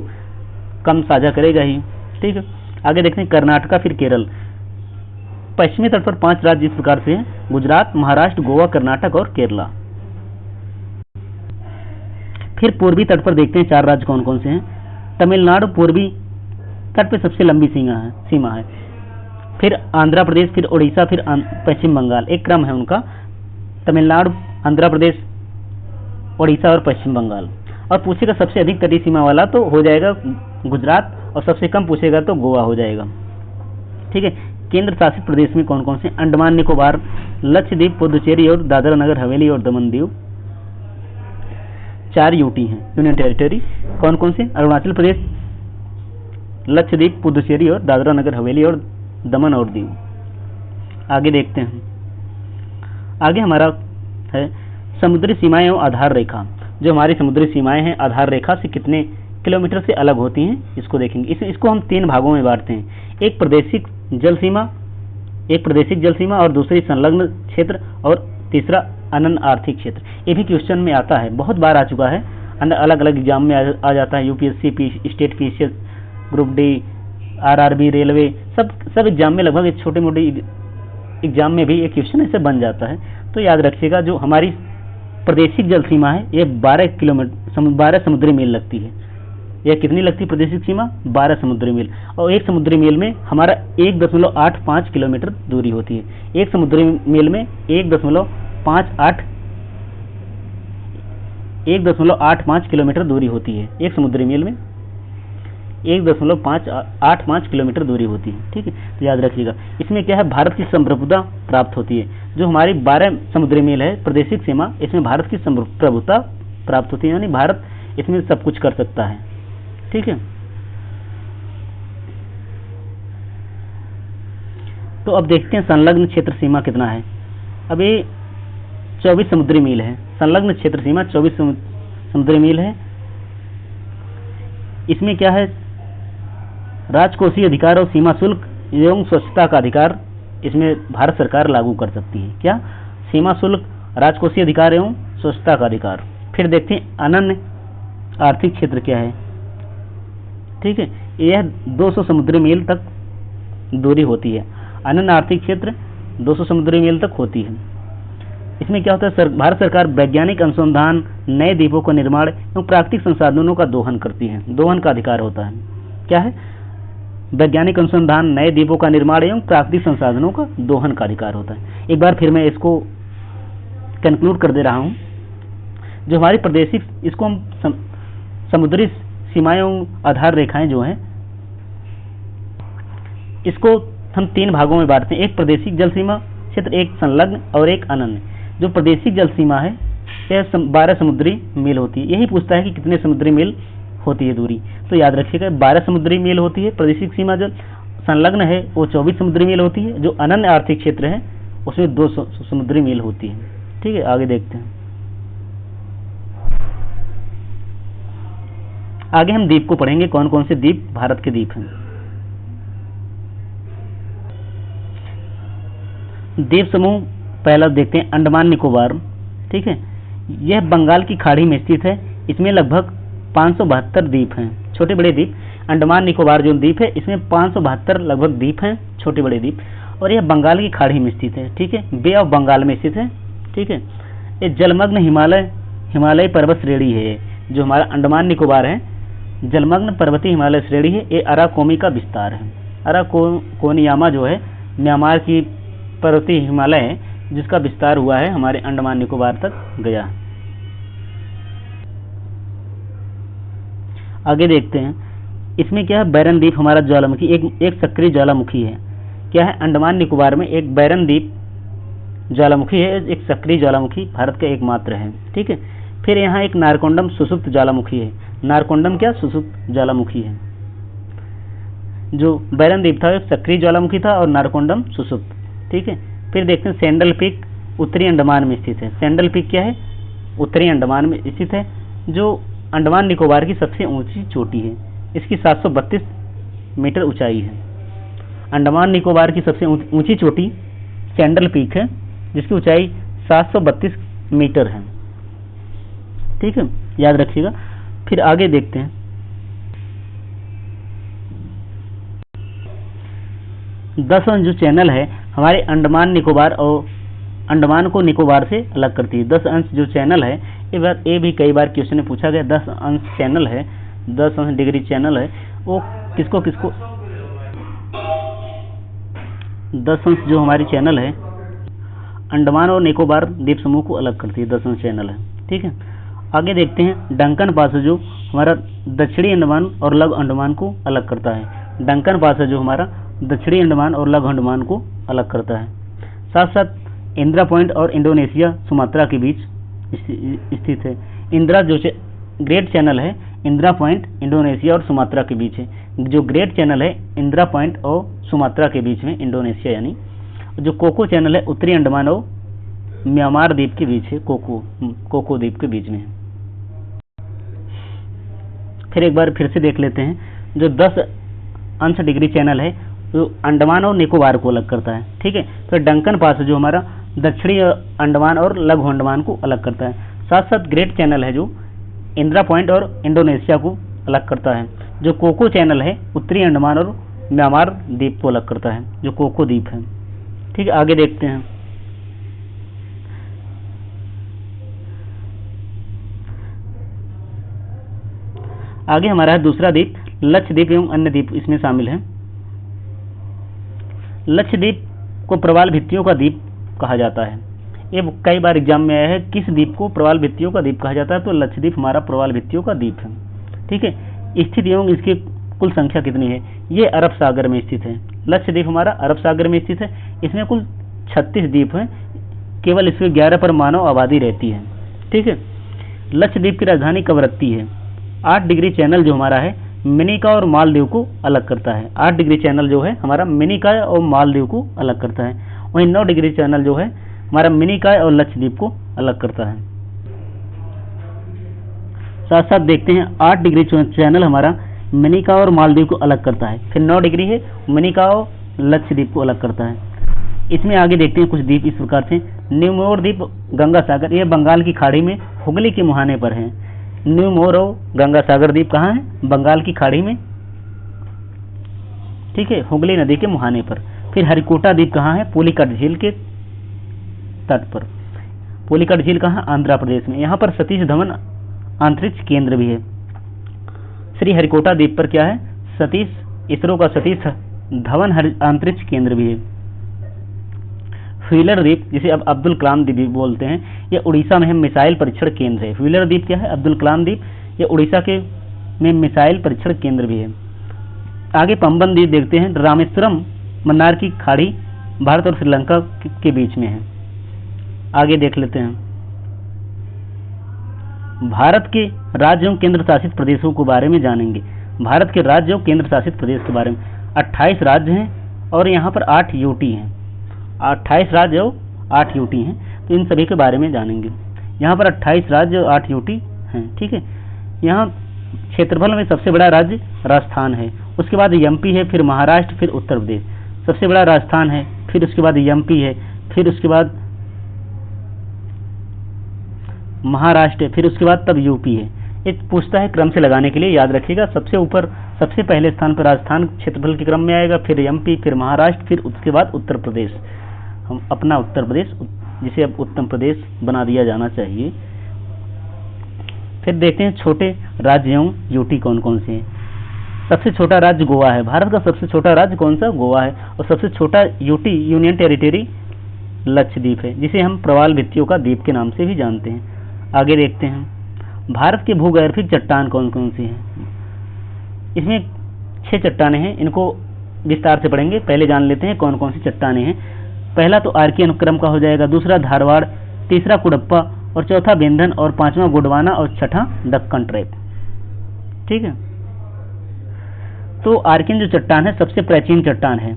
कम साझा करेगा ही। ठीक है, आगे देखते हैं कर्नाटका फिर केरल। पश्चिमी तट पर 5 राज्य इस प्रकार से हैं: गुजरात, महाराष्ट्र, गोवा, कर्नाटक और केरला। फिर पूर्वी तट पर देखते हैं 4 राज्य कौन कौन से हैं। तमिलनाडु पूर्वी तट पे सबसे लंबी सीमा है। फिर आंध्र प्रदेश, फिर उड़ीसा, फिर पश्चिम बंगाल, एक क्रम है उनका, तमिलनाडु, आंध्र प्रदेश, उड़ीसा और पश्चिम बंगाल। और पूछेगा सबसे अधिक तटीय सीमा वाला तो हो जाएगा गुजरात, और सबसे कम पूछेगा तो गोवा हो जाएगा। ठीक है, केंद्र शासित प्रदेश में कौन कौन से? अंडमान निकोबार, लक्षद्वीप, पुदुचेरी और दादरा नगर हवेली और दमन दीव। 4 यूटी हैं, यूनियन टेरिटरी। कौन कौन से? अरुणाचल प्रदेश, लक्षद्वीप, पुदुचेरी और दादरा नगर हवेली और दमन और दीव। आगे देखते हैं, आगे हमारा है समुद्री सीमाएं एवं आधार रेखा। जो हमारी समुद्री सीमाएं हैं आधार रेखा से कितने किलोमीटर से अलग होती हैं, इसको देखेंगे। इसको हम 3 भागों में बांटते हैं, एक प्रादेशिक जल सीमा और दूसरी संलग्न क्षेत्र और तीसरा अनन्य आर्थिक क्षेत्र। ये भी क्वेश्चन में आता है, बहुत बार आ चुका है, अलग अलग एग्जाम में आ जाता है। UPSC, state PCS, group D, RRB, railway, सब एग्जाम में, लगभग छोटे मोटे एग्जाम में भी एक क्वेश्चन ऐसे बन जाता है। तो याद रखिएगा, जो हमारी प्रादेशिक जल सीमा है ये 12 समुद्री मील लगती है। यह कितनी लगती है प्रादेशिक सीमा? 12 समुद्री मील। और एक समुद्री मील में हमारा 1.85 किलोमीटर दूरी होती है। एक समुद्री मील में 1.85 किलोमीटर दूरी होती है। एक समुद्री मील में 1.85 किलोमीटर दूरी होती है। ठीक है, तो याद रखिएगा। इसमें क्या है, भारत की संप्रभुता प्राप्त होती है। जो हमारी 12 समुद्री मील है प्रादेशिक सीमा, इसमें भारत की संप्रभुता प्राप्त होती है, यानी भारत इसमें सब कुछ कर सकता है। ठीक है, तो अब देखते हैं संलग्न क्षेत्र सीमा कितना है। अब ये 24 समुद्री मील है। संलग्न क्षेत्र सीमा 24 समुद्री मील है। इसमें क्या है, राजकोषीय अधिकार और सीमा शुल्क एवं स्वच्छता का अधिकार इसमें भारत सरकार लागू कर सकती है। क्या? सीमा शुल्क, राजकोषीय अधिकार एवं स्वच्छता का अधिकार। फिर देखते हैं अनन्य आर्थिक क्षेत्र क्या है। ठीक है, यह 200 समुद्री मील तक दूरी होती है। अनन्य आर्थिक क्षेत्र 200 समुद्री मील तक होती है। इसमें क्या होता है, भारत सरकार वैज्ञानिक अनुसंधान, नए द्वीपों का निर्माण एवं प्राकृतिक संसाधनों का दोहन करती है। दोहन का अधिकार होता है। क्या है? वैज्ञानिक अनुसंधान, नए द्वीपों का निर्माण एवं प्राकृतिक संसाधनों का दोहन का अधिकार होता है। एक बार फिर मैं इसको कंक्लूड कर दे रहा हूं। जो हमारी प्रादेशिक, इसको हम समुद्री सीमाएं आधार रेखाएं जो हैं, इसको हम 3 भागों में बांटते हैं। एक प्रादेशिक जल सीमा क्षेत्र, एक संलग्न और एक अनन्य। जो प्रादेशिक जल सीमा है यह 12 समुद्री मील होती है। यही पूछता है कि कितने समुद्री मील होती है दूरी, तो याद रखिएगा 12 समुद्री मील होती है प्रादेशिक सीमा। जो संलग्न है वो 24 समुद्री मील होती है। जो अनन्य आर्थिक क्षेत्र है उसमें 2 समुद्री मील होती है। ठीक है, आगे देखते हैं। आगे हम द्वीप को पढ़ेंगे, कौन कौन से द्वीप भारत के द्वीप हैं। द्वीप समूह पहला देखते हैं, अंडमान निकोबार। ठीक है, यह बंगाल की खाड़ी में स्थित है। इसमें लगभग 572 द्वीप हैं, छोटे बड़े द्वीप। अंडमान निकोबार जो द्वीप है इसमें 572 लगभग द्वीप हैं, छोटे बड़े द्वीप, और यह बंगाल की खाड़ी में स्थित है। ठीक है, बे ऑफ बंगाल में स्थित है। ठीक है, ये जलमग्न हिमालय पर्वत श्रेणी है। जो हमारा अंडमान निकोबार है जलमग्न पर्वतीय हिमालय श्रेणी है। ये अराकोमी का विस्तार है। अराकोनियामा जो है म्यांमार की पर्वतीय हिमालय है, जिसका विस्तार हुआ है हमारे अंडमान निकोबार तक गया। आगे देखते हैं, इसमें क्या है, बैरन द्वीप हमारा ज्वालामुखी एक सक्रिय ज्वालामुखी है। क्या है, अंडमान निकोबार में एक बैरन द्वीप ज्वालामुखी है, एक सक्रिय ज्वालामुखी भारत का एकमात्र है। ठीक है, फिर यहाँ एक नारकोंडम सुसुप्त ज्वालामुखी है। नारकोंडम क्या? सुसुप्त ज्वालामुखी है। जो बैरन द्वीप था एक सक्रिय ज्वालामुखी था और नारकोंडम सुसुप्त। ठीक है, फिर देखते हैं सैंडल पीक उत्तरी अंडमान में स्थित है। सैंडल पीक क्या है? उत्तरी अंडमान में स्थित है, जो अंडमान निकोबार की सबसे ऊंची चोटी है। इसकी 732 मीटर ऊंचाई है। अंडमान निकोबार की सबसे ऊंची चोटी सैंडल पीक है, जिसकी ऊंचाई 732 मीटर है। ठीक है, याद रखिएगा। फिर आगे देखते हैं, 10 अंश जो चैनल है हमारे अंडमान निकोबार और अंडमान को निकोबार से अलग करती है। 10 अंश जो चैनल है, ये भी कई बार क्वेश्चन में पूछा गया। 10 अंश चैनल है, 10 अंश डिग्री चैनल है, वो किसको 10 अंश जो हमारी चैनल है अंडमान और निकोबार द्वीप समूह को अलग करती है, 10 अंश चैनल है। ठीक है, आगे देखते हैं डंकन पास जो हमारा दक्षिणी अंडमान और लघु अंडमान को अलग करता है। डंकन पास जो हमारा दक्षिणी अंडमान और लघु अंडमान को अलग करता है। साथ साथ इंदिरा पॉइंट और इंडोनेशिया सुमात्रा के बीच स्थित है। इंदिरा जो ग्रेट चैनल है, इंदिरा पॉइंट इंडोनेशिया और सुमात्रा के बीच है। जो ग्रेट चैनल है इंदिरा पॉइंट और सुमात्रा के बीच में, इंडोनेशिया यानी। जो कोको चैनल है उत्तरी अंडमान और म्यांमार द्वीप के बीच है, कोको द्वीप के बीच में है। फिर एक बार फिर से देख लेते हैं, जो 10 अंश डिग्री चैनल है जो अंडमान और निकोबार को अलग करता है। ठीक है, तो डंकन पास जो हमारा दक्षिणी अंडमान और लघु अंडमान को अलग करता है। साथ साथ ग्रेट चैनल है जो इंदिरा पॉइंट और इंडोनेशिया को अलग करता है। जो कोको चैनल है उत्तरी अंडमान और म्यांमार द्वीप को अलग करता है, जो कोको द्वीप है। ठीक है, आगे देखते हैं। आगे हमारा है दूसरा द्वीप लक्षद्वीप एवं अन्य द्वीप इसमें शामिल है। लक्षद्वीप को प्रवाल भित्तियों का द्वीप कहा जाता है। ये कई बार एग्जाम में आया है, किस द्वीप को प्रवाल भित्तियों का द्वीप कहा जाता है, तो लक्षद्वीप हमारा प्रवाल भित्तियों का द्वीप है। ठीक है, स्थित एवं इसकी कुल संख्या कितनी है, ये अरब सागर में स्थित है। लक्षद्वीप हमारा अरब सागर में स्थित है। इसमें कुल 36 द्वीप हैं, केवल इसमें 11 पर मानव आबादी रहती है। ठीक है, लक्षद्वीप की राजधानी कवरत्ती है। 8 डिग्री चैनल जो हमारा है मिनिकॉय और मालदीव को अलग करता है। 8 डिग्री चैनल जो है हमारा मिनिकॉय और मालदीव को अलग करता है। वहीं 9 डिग्री चैनल जो है हमारा मिनिकॉय और लक्षद्वीप को अलग करता है। साथ साथ देखते हैं 8 डिग्री चैनल हमारा मिनिकॉय और मालदीव को अलग करता है। फिर 9 डिग्री है मिनिकॉय और लक्षद्वीप को अलग करता है। इसमें आगे देखते हैं कुछ द्वीप इस प्रकार से। न्यूमोर द्वीप गंगा सागर, यह बंगाल की खाड़ी में हुगली के मुहाने पर है। न्यूमोर और गंगा सागर द्वीप कहाँ है, बंगाल की खाड़ी में। ठीक है, हुगली नदी के मुहाने पर। फिर हरिकोटा द्वीप कहाँ है, पुलिकट झील के तट पर। पुलिकट झील कहाँ, आंध्र प्रदेश में। यहाँ पर सतीश धवन अंतरिक्ष केंद्र भी है। श्री हरिकोटा द्वीप पर क्या है, इसरो का सतीश धवन अंतरिक्ष केंद्र भी है। व्हीलर द्वीप जिसे अब अब्दुल कलाम द्वीप भी बोलते हैं, यह उड़ीसा में मिसाइल परीक्षण केंद्र है। व्हीलर द्वीप क्या है, अब्दुल कलाम द्वीप, यह उड़ीसा के में मिसाइल परीक्षण केंद्र भी है। आगे पंबन द्वीप देखते हैं, रामेश्वरम मन्नार की खाड़ी भारत और श्रीलंका के बीच में है। आगे देख लेते हैं भारत के राज्य एवं केंद्र शासित प्रदेशों के बारे में जानेंगे। भारत के राज्य और केंद्र शासित प्रदेश के बारे में 28 राज्य हैं और यहाँ पर 8 यूटी हैं। 28 राज्य और 8 यूटी हैं, तो इन सभी के बारे में जानेंगे। यहाँ पर 28 राज्य और 8 यूटी हैं। ठीक है, यहाँ क्षेत्रफल में सबसे बड़ा राज्य राजस्थान है, उसके बाद एमपी है, फिर महाराष्ट्र, फिर उत्तर प्रदेश। सबसे बड़ा राजस्थान है, फिर उसके बाद एमपी है, फिर उसके बाद महाराष्ट्र है, फिर उसके बाद तब यूपी है। एक पूछता है क्रम से लगाने के लिए, याद रखिएगा। सबसे ऊपर सबसे पहले स्थान पर राजस्थान क्षेत्रफल के क्रम में आएगा, फिर एमपी, फिर महाराष्ट्र, फिर उसके बाद उत्तर प्रदेश। हम अपना उत्तर प्रदेश, जिसे अब उत्तर प्रदेश बना दिया जाना चाहिए। फिर देखते हैं छोटे राज्य एवं यूटी कौन कौन से हैं। सबसे छोटा राज्य गोवा है। भारत का सबसे छोटा राज्य कौन सा, गोवा है। और सबसे छोटा यूटी यूनियन टेरिटरी लक्षद्वीप है, जिसे हम प्रवाल भित्तियों का द्वीप के नाम से भी जानते हैं। आगे देखते हैं भारत के भूगर्भिक चट्टान कौन कौन सी हैं। इसमें 6 चट्टानें हैं, इनको विस्तार से पढ़ेंगे। पहले जान लेते हैं कौन कौन सी चट्टानें हैं। पहला तो आर्की अनुक्रम का हो जाएगा, दूसरा धारवाड़, तीसरा कुडप्पा और चौथा बेंधन और पांचवा गोंडवाना और छठा दक्कन ट्रैप। ठीक है, तो आर्किन जो चट्टान है सबसे प्राचीन चट्टान है,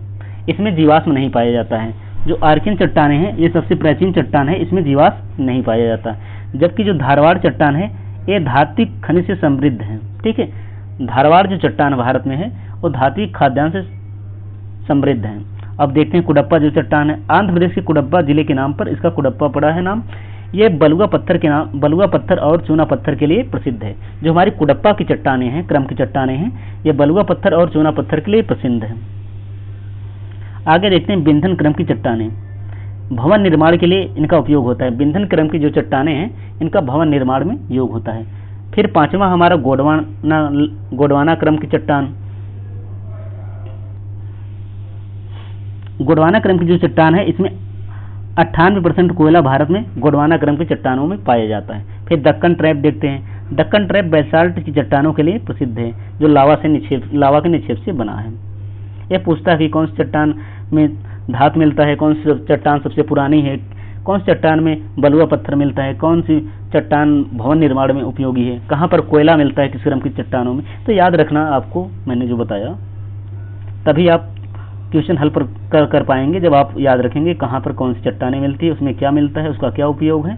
इसमें जीवाश्म नहीं पाया जाता है। जो आर्किन चट्टानें हैं ये सबसे प्राचीन चट्टान है, इसमें जीवाश्म नहीं पाया जाता। जबकि जो धारवाड़ चट्टान है ये धात्विक खनिज से समृद्ध है। ठीक है, धारवाड़ जो चट्टान भारत में है वो धात्विक खाद्यान्न से समृद्ध है। अब देखते हैं कुडप्पा जो चट्टान है, आंध्र प्रदेश के कुडप्पा जिले के नाम पर इसका कुडप्पा पड़ा है नाम। ये बलुआ पत्थर और चूना पत्थर के लिए प्रसिद्ध है। जो हमारी कुडप्पा की चट्टानें हैं, क्रम की चट्टानें हैं, ये बलुआ पत्थर और चूना पत्थर के लिए प्रसिद्ध है। आगे देखते हैं बिंधन क्रम की चट्टानें। भवन निर्माण के लिए इनका उपयोग होता है। बिंधन क्रम की जो चट्टानें हैं इनका भवन निर्माण में उपयोग होता है। फिर पांचवा हमारा गोंडवाना क्रम की चट्टान। गोंडवाना क्रम की जो चट्टान है इसमें 98% कोयला भारत में गोंडवाना क्रम की चट्टानों में पाया जाता है। फिर दक्कन ट्रैप देखते हैं। दक्कन ट्रैप बेसाल्ट की चट्टानों के लिए प्रसिद्ध है, जो लावा के निक्षेप से बना है। यह पूछता है कि कौन सी चट्टान में धातु मिलता है, कौन सी चट्टान सबसे पुरानी है, कौन सी चट्टान में बलुआ पत्थर मिलता है, कौन सी चट्टान भवन निर्माण में उपयोगी है, कहाँ पर कोयला मिलता है किस क्रम की चट्टानों में। तो याद रखना आपको मैंने जो बताया, तभी आप क्वेश्चन हल कर पाएंगे जब आप याद रखेंगे कहाँ पर कौन सी चट्टानें मिलती है, उसमें क्या मिलता है, उसका क्या उपयोग है।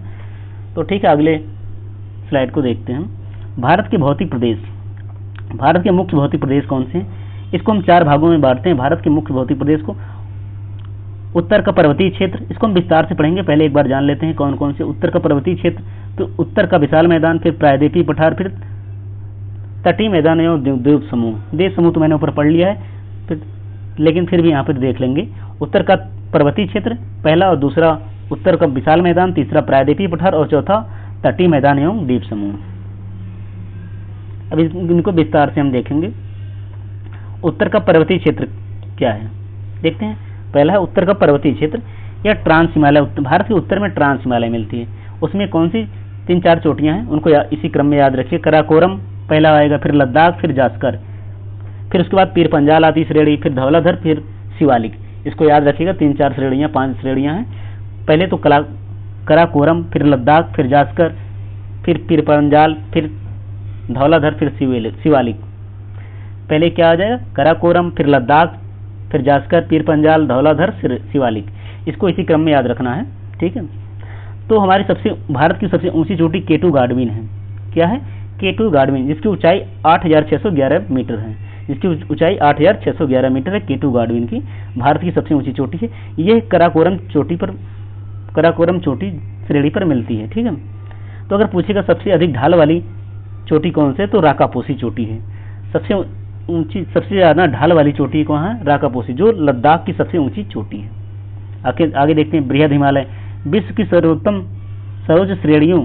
तो ठीक है, अगले स्लाइड को देखते हैं। भारत के भौतिक प्रदेश। भारत के मुख्य भौतिक प्रदेश कौन से हैं? इसको हम 4 भागों में बांटते हैं। भारत के मुख्य भौतिक प्रदेश को उत्तर का पर्वतीय क्षेत्र, इसको हम विस्तार से पढ़ेंगे, पहले एक बार जान लेते हैं कौन कौन से। उत्तर का पर्वतीय क्षेत्र, तो उत्तर का विशाल मैदान, फिर प्रायद्वीपीय पठार, फिर तटीय मैदान एवं द्वीप समूह। द्वीप समूह तो मैंने ऊपर पढ़ लिया है, लेकिन फिर भी यहाँ पर देख लेंगे। उत्तर का पर्वतीय क्षेत्र पहला, और दूसरा उत्तर का विशाल मैदान, तीसरा प्रायद्वीपीय पठार और चौथा तटीय मैदान एवं द्वीप समूह। अब इनको विस्तार से हम देखेंगे। उत्तर का पर्वतीय क्षेत्र क्या है देखते हैं। पहला है उत्तर का पर्वतीय क्षेत्र, यह ट्रांस हिमालय, भारत के उत्तर में ट्रांस हिमालय मिलती है। उसमें कौन सी 3-4 चोटियां हैं, उनको इसी क्रम में याद रखिए। कराकोरम पहला आएगा, फिर लद्दाख, फिर जास्कर, फिर उसके बाद पीर पंजाल आती श्रेणी, फिर धौलाधर, फिर शिवालिक। इसको याद रखिएगा, 3-4 श्रेणियां, 5 श्रेणियां हैं। पहले तो कराकोरम, फिर लद्दाख, फिर जास्कर, फिर पीर पंजाल, फिर धौलाधर, फिर शिवालिक। पहले क्या आ जाएगा? कराकोरम, फिर लद्दाख, फिर जास्कर, पीर पंजाल, धौलाधर, शिवालिक। इसको इसी क्रम में याद रखना है, ठीक है। तो हमारी भारत की सबसे ऊंची चोटी केटू गाडविन है। क्या है? केटू गाडविन, जिसकी ऊंचाई 8611 मीटर है। जिसकी ऊंचाई 8611 मीटर है, केटू गाडविन की भारत की सबसे ऊंची चोटी है। यह कराकोरम चोटी श्रेणी पर मिलती है, ठीक है। तो अगर पूछेगा सबसे अधिक ढाल वाली चोटी कौन से, तो राकापोसी चोटी है। सबसे ऊंची, सबसे ज्यादा ढाल वाली चोटी कहाँ है? राकापोसी, जो लद्दाख की सबसे ऊंची चोटी है। आगे देखते हैं बृहद हिमालय। विश्व की सर्वोच्च श्रेणियों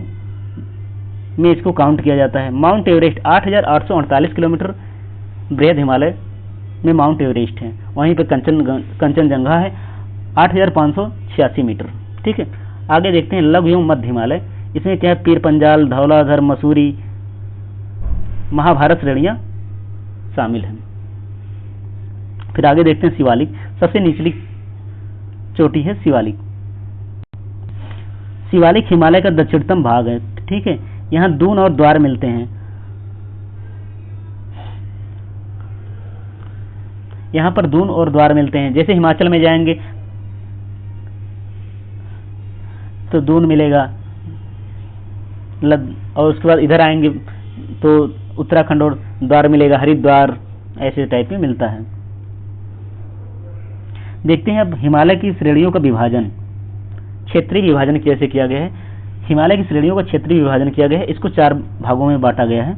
में इसको काउंट किया जाता है। माउंट एवरेस्ट 8848 किलोमीटर बृहद हिमालय में माउंट एवरेस्ट है। वहीं पर कंचनजंगा है 8586 मीटर, ठीक है। आगे देखते हैं लघु एवं मध्य हिमालय। इसमें क्या है? पीर पंजाल, धौलाधर, मसूरी, महाभारत श्रेणियां शामिल हैं। फिर आगे देखते हैं शिवालिक। सबसे निचली चोटी है शिवालिक। शिवालिक हिमालय का दक्षिणतम भाग है, ठीक है। यहाँ दून और द्वार मिलते हैं। यहाँ पर दून और द्वार मिलते हैं। जैसे हिमाचल में जाएंगे तो दून मिलेगा, और उसके बाद इधर आएंगे तो उत्तराखंड और द्वार मिलेगा, हरिद्वार, ऐसे टाइप में मिलता है। देखते हैं अब हिमालय की श्रेणियों का विभाजन, क्षेत्रीय विभाजन कैसे किया गया है। हिमालय की श्रेणियों का क्षेत्रीय विभाजन किया गया है। इसको 4 भागों में बांटा गया है।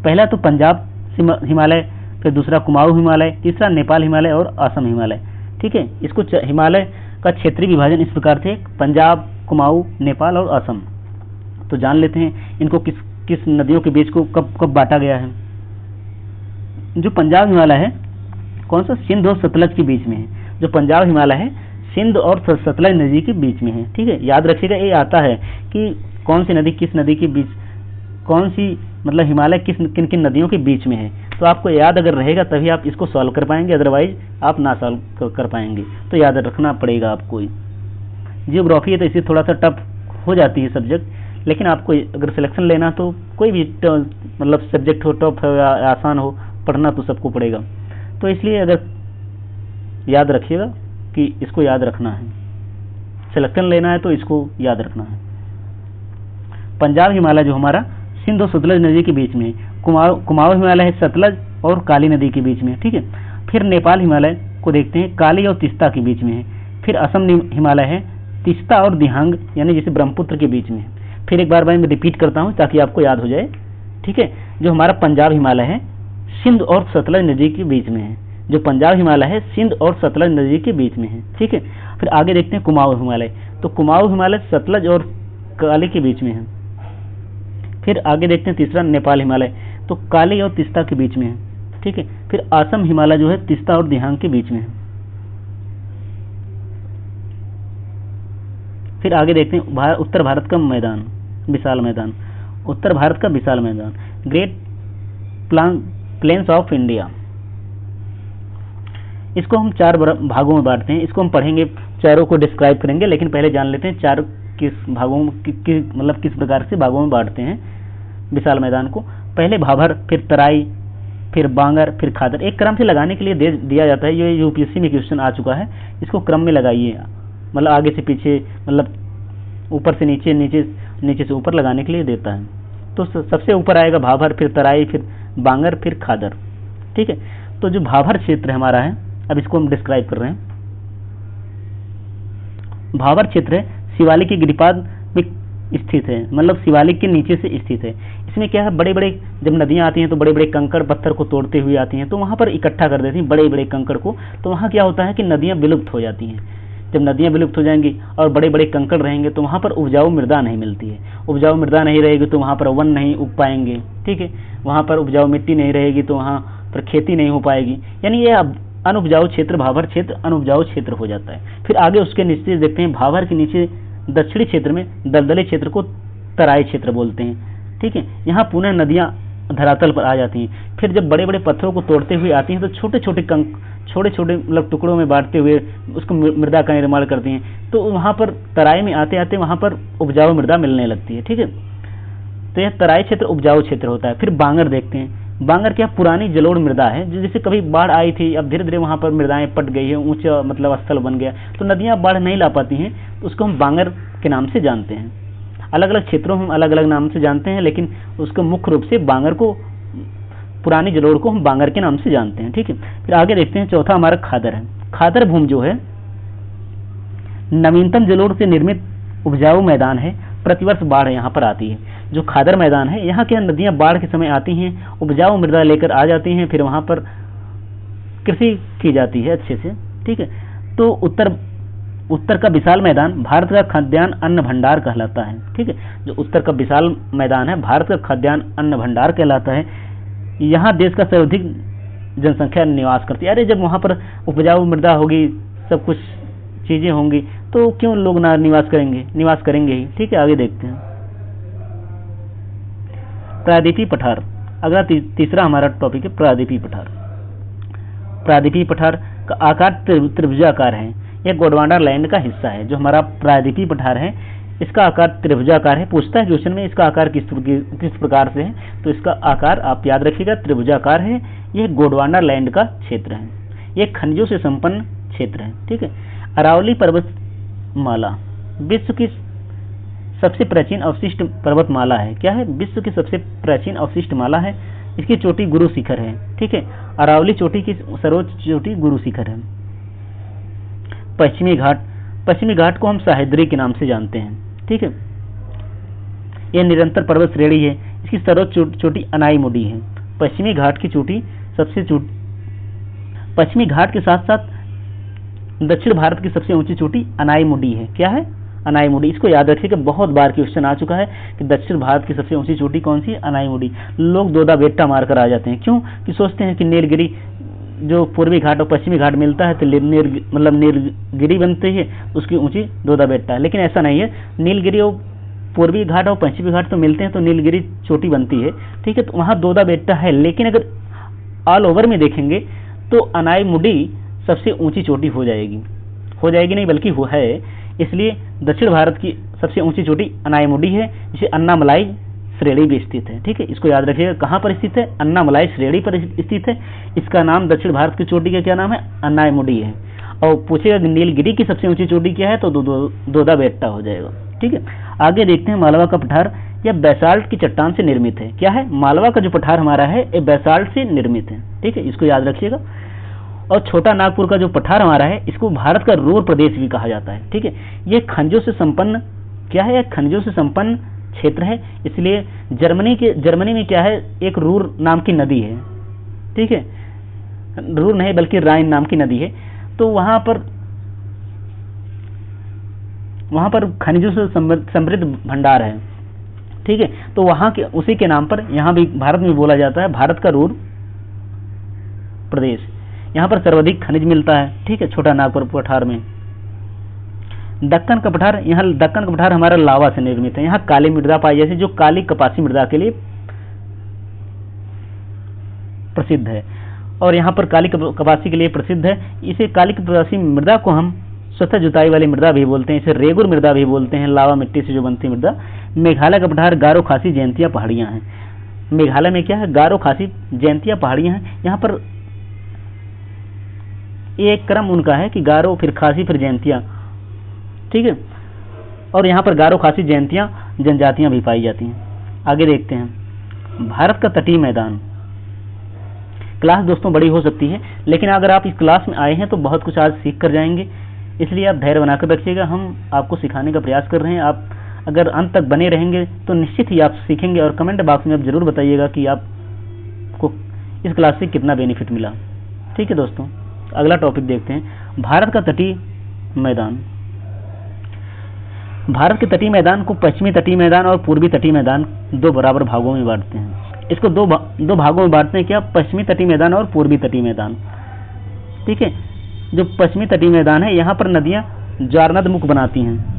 पहला तो पंजाब हिमालय, फिर दूसरा कुमाऊं हिमालय, तीसरा नेपाल हिमालय और असम हिमालय, ठीक है। इसको हिमालय का क्षेत्रीय विभाजन इस प्रकार से पंजाब, कुमाऊं, नेपाल और असम। तो जान लेते हैं इनको किस नदियों के बीच को कब बांटा गया है। जो पंजाब हिमालय है, कौन सा? सिंध और सतलज के बीच में है। जो पंजाब हिमालय है सिंध और सतलज नदी के बीच में है, ठीक है। याद रखिएगा, ये आता है कि कौन सी नदी किस नदी के बीच, कौन सी मतलब हिमालय किन किन नदियों के बीच में है। तो आपको याद अगर रहेगा तभी आप इसको सॉल्व कर पाएंगे, अदरवाइज आप ना सॉल्व कर पाएंगे। तो याद रखना पड़ेगा आपको। जियोग्राफी है तो इसे थोड़ा सा टफ हो जाती है सब्जेक्ट, लेकिन आपको अगर सिलेक्शन लेना तो कोई भी मतलब सब्जेक्ट हो, टफ हो या आसान हो, पढ़ना तो सबको पड़ेगा। तो इसलिए अगर याद रखिएगा कि इसको याद रखना है, सिलेक्शन लेना है तो इसको याद रखना है। पंजाब हिमालय जो हमारा सिंध और सतलज नदी के बीच में है। कुमाऊं हिमालय है सतलज और काली नदी के बीच में है, ठीक है। फिर नेपाल हिमालय को देखते हैं, काली और तीस्ता के बीच में है। फिर असम हिमालय है तीस्ता और दिहांग यानी जैसे ब्रह्मपुत्र के बीच में है। फिर एक बार मैं रिपीट करता हूँ ताकि आपको याद हो जाए, ठीक है। जो हमारा पंजाब हिमालय है सिंध और सतलज नदी के बीच में है। जो पंजाब हिमालय है सिंध और सतलज नदी के बीच में है। ठीक है, फिर आगे देखते हैं कुमाऊं हिमालय। तो कुमाऊं हिमालय सतलज और काली के बीच में है। फिर आगे देखते हैं तीसरा नेपाल हिमालय, तो काली और तीस्ता के बीच में है। ठीक है, फिर असम हिमालय जो है तीस्ता और दिहांग के बीच में है। फिर आगे देखते हैं उत्तर भारत का मैदान, विशाल मैदान, उत्तर भारत का विशाल मैदान, ग्रेट प्लेन्स ऑफ इंडिया। इसको हम 4 भागों में बांटते हैं। इसको हम पढ़ेंगे, चारों को डिस्क्राइब करेंगे, लेकिन पहले जान लेते हैं चार किस भागों में मतलब किस प्रकार से भागों में बांटते हैं विशाल मैदान को। पहले भाभर, फिर तराई, फिर बांगर, फिर खादर। एक क्रम से लगाने के लिए दिया जाता है। ये यूपीएससी में क्वेश्चन आ चुका है, इसको क्रम में लगाइए, मतलब आगे से पीछे, मतलब ऊपर से नीचे, नीचे से ऊपर लगाने के लिए देता है। तो सबसे ऊपर आएगा भाभर, फिर तराई, फिर बांगर, फिर खादर। ठीक है, तो जो भाभर क्षेत्र हमारा है, अब इसको हम डिस्क्राइब कर रहे हैं। भाभर क्षेत्र है शिवालिक के गिरिपाद में स्थित है, मतलब शिवालिक के नीचे से स्थित है। इसमें क्या है, बड़े बड़े जब नदियां आती हैं तो बड़े बड़े कंकड़ पत्थर को तोड़ते हुए आती हैं, तो वहां पर इकट्ठा कर देती हैं बड़े बड़े कंकड़ को। तो वहां क्या होता है कि नदियां विलुप्त हो जाती हैं। जब नदियां विलुप्त हो जाएंगी और बड़े बड़े कंकड़ रहेंगे तो वहां पर उपजाऊ मृदा नहीं मिलती है। उपजाऊ मृदा नहीं रहेगी तो वहां पर वन नहीं उग पाएंगे। ठीक है, वहां पर उपजाऊ मिट्टी नहीं रहेगी तो वहां पर खेती नहीं हो पाएगी। यानी ये अनुपजाऊ क्षेत्र, भाभर क्षेत्र अनुपजाऊ क्षेत्र हो जाता है। फिर आगे उसके नीचे देखते हैं, भाभर के नीचे दक्षिणी क्षेत्र में दलदली क्षेत्र को तराई क्षेत्र बोलते हैं। ठीक है, यहाँ पुनः नदियां धरातल पर आ जाती हैं। फिर जब बड़े बड़े पत्थरों को तोड़ते हुए आती हैं तो छोटे छोटे मतलब टुकड़ों में बांटते हुए उसको मृदा का निर्माण करती हैं। तो वहाँ पर तराई में आते आते वहाँ पर उपजाऊ मृदा मिलने लगती है। ठीक है, तो यह तराई क्षेत्र उपजाऊ क्षेत्र होता है। फिर बांगर देखते हैं। बांगर क्या पुरानी जलोढ़ मृदा है, जैसे कभी बाढ़ आई थी, अब धीरे धीरे वहाँ पर मृदाएं पट गई है, ऊंचा मतलब स्थल बन गया, तो नदियाँ बाढ़ नहीं ला पाती हैं, तो उसको हम बांगर के नाम से जानते हैं। अलग अलग क्षेत्रों में अलग अलग नाम से जानते हैं, लेकिन उसको मुख्य रूप से बांगर को, पुरानी जलोढ़ को हम बांगर के नाम से जानते हैं। ठीक है, फिर आगे देखते हैं, चौथा हमारा खादर है। खादर भूमि जो है नवीनतम जलोढ़ से निर्मित उपजाऊ मैदान है। प्रतिवर्ष बाढ़ यहाँ पर आती है। जो खादर मैदान है, यहाँ की नदियाँ बाढ़ के समय आती हैं, उपजाऊ मृदा लेकर आ जाती हैं, फिर वहाँ पर कृषि की जाती है अच्छे से। ठीक है, तो उत्तर का विशाल मैदान भारत का खाद्यान्न अन्न भंडार कहलाता है। ठीक है, जो उत्तर का विशाल मैदान है भारत का खाद्यान्न अन्न भंडार कहलाता है। यहाँ देश का सर्वाधिक जनसंख्या निवास करती है। अरे जब वहाँ पर उपजाऊ मृदा होगी, सब कुछ चीजें होंगी, तो क्यों लोग ना निवास करेंगे ही। ठीक है, आगे देखते हैं, प्रायद्वीपीय पठार। अगला तीसरा हमारा टॉपिक है प्रायद्वीपीय पठार। प्रायद्वीपीय पठार का आकार त्रिभुजाकार है। यह गोंडवाना लैंड का हिस्सा है। जो हमारा प्रायद्वीपीय पठार है, इसका आकार त्रिभुजाकार है। पूछता है क्वेश्चन में इसका आकार किस प्रकार से है, तो इसका आकार आप याद रखिएगा त्रिभुजाकार है। यह गोंडवाना लैंड का क्षेत्र है। यह खनिजों से संपन्न क्षेत्र है। ठीक है, अरावली पर्वतमाला विश्व की सबसे प्राचीन अवशिष्ट पर्वतमाला है। क्या है, विश्व की सबसे प्राचीन अवशिष्ट माला है। इसकी चोटी गुरु शिखर है। ठीक है, अरावली चोटी की सर्वोच्च चोटी गुरु शिखर है। पश्चिमी घाट को हम सह्याद्री के नाम से जानते हैं। ठीक है, यह निरंतर पर्वत श्रेणी है। इसकी सर्वोच्च चोटी अनाईमुडी है। पश्चिमी घाट की चोटी पश्चिमी घाट के साथ साथ दक्षिण भारत की सबसे ऊंची चोटी अनाईमुडी है। क्या है, अनाईमुडी। इसको याद रखिएगा, बहुत बार क्वेश्चन आ चुका है कि दक्षिण भारत की सबसे ऊंची चोटी कौन सी है, अनाईमुडी। लोग दोदा बेट्टा मारकर आ जाते हैं। क्यों कि सोचते हैं कि नीलगिरी जो पूर्वी घाट और पश्चिमी घाट मिलता है तो नीलगिरी बनती है, उसकी ऊंची दोदा बेट्टा है। लेकिन ऐसा नहीं है, नीलगिरी और पूर्वी घाट और पश्चिमी घाट तो मिलते हैं तो नीलगिरी चोटी बनती है। ठीक है, तो वहाँ दोदा बेट्टा है। लेकिन अगर ऑल ओवर में देखेंगे तो अनाईमुडी सबसे ऊंची चोटी हो जाएगी नहीं बल्कि वो है। इसलिए दक्षिण भारत की सबसे ऊंची चोटी अनाईमुडी है, जिसे अन्नामलाई श्रेणी भी स्थित है। ठीक है, इसको याद रखिएगा, कहाँ पर स्थित है, अन्नामलाई श्रेणी पर स्थित है। इसका नाम दक्षिण भारत की चोटी का क्या नाम है, अनाईमुडी है। और पूछेगा नीलगिरी की सबसे ऊंची चोटी क्या है, तो दोदा बेट्टा हो जाएगा। ठीक है, आगे देखते हैं मालवा का पठार। यह बेसाल्ट की चट्टान से निर्मित है। क्या है, मालवा का जो पठार हमारा है ये बेसाल्ट से निर्मित है। ठीक है, इसको याद रखिएगा। और छोटा नागपुर का जो पठार हमारा है, इसको भारत का रूर प्रदेश भी कहा जाता है। ठीक है, ये खनिजों से संपन्न क्या है, खनिजों से संपन्न क्षेत्र है। इसलिए जर्मनी में क्या है, एक रूर नाम की नदी है। ठीक है, रूर नहीं बल्कि राइन नाम की नदी है। तो वहाँ पर खनिजों से समृद्ध भंडार है, ठीक है। तो वहाँ के उसी के नाम पर यहाँ भी भारत में बोला जाता है भारत का रूर प्रदेश। यहाँ पर सर्वाधिक खनिज मिलता है, ठीक है, छोटा नागपुर पठार में। दक्कन का पठार, यहाँ दक्कन का पठार हमारा लावा से निर्मित है। यहाँ काली मृदा पाई जाती है जो काली कपासी मृदा के लिए प्रसिद्ध है, और यहाँ पर काली कपासी के लिए प्रसिद्ध है। इसे काली कपासी मृदा को हम स्वतः जुताई वाली मृदा भी बोलते हैं, इसे रेगुर मृदा भी बोलते हैं, लावा मिट्टी से जो बनती मृदा। मेघालय का पठार गारो खासी जयंतिया पहाड़ियाँ हैं। मेघालय में क्या है, गारो खासी जयंतिया पहाड़ियाँ हैं। यहाँ पर एक क्रम उनका है कि गारो फिर खासी फिर जयंतिया, ठीक है। और यहाँ पर गारो खासी जयंतियाँ जनजातियाँ भी पाई जाती हैं। आगे देखते हैं भारत का तटीय मैदान। क्लास दोस्तों बड़ी हो सकती है, लेकिन अगर आप इस क्लास में आए हैं तो बहुत कुछ आज सीख कर जाएंगे, इसलिए आप धैर्य बनाकर रखिएगा। हम आपको सिखाने का प्रयास कर रहे हैं। आप अगर अंत तक बने रहेंगे तो निश्चित ही आप सीखेंगे, और कमेंट बॉक्स में आप जरूर बताइएगा कि आपको इस क्लास से कितना बेनिफिट मिला, ठीक है दोस्तों। अगला टॉपिक देखते हैं भारत का तटीय मैदान। भारत के तटीय मैदान को पश्चिमी तटीय मैदान और पूर्वी तटीय मैदान दो बराबर भागों में बांटते हैं। इसको दो भागों में बांटते हैं क्या, पश्चिमी तटीय मैदान और पूर्वी तटीय मैदान, ठीक है। जो पश्चिमी तटीय मैदान है यहाँ पर नदियां ज्वारनद मुख बनाती हैं।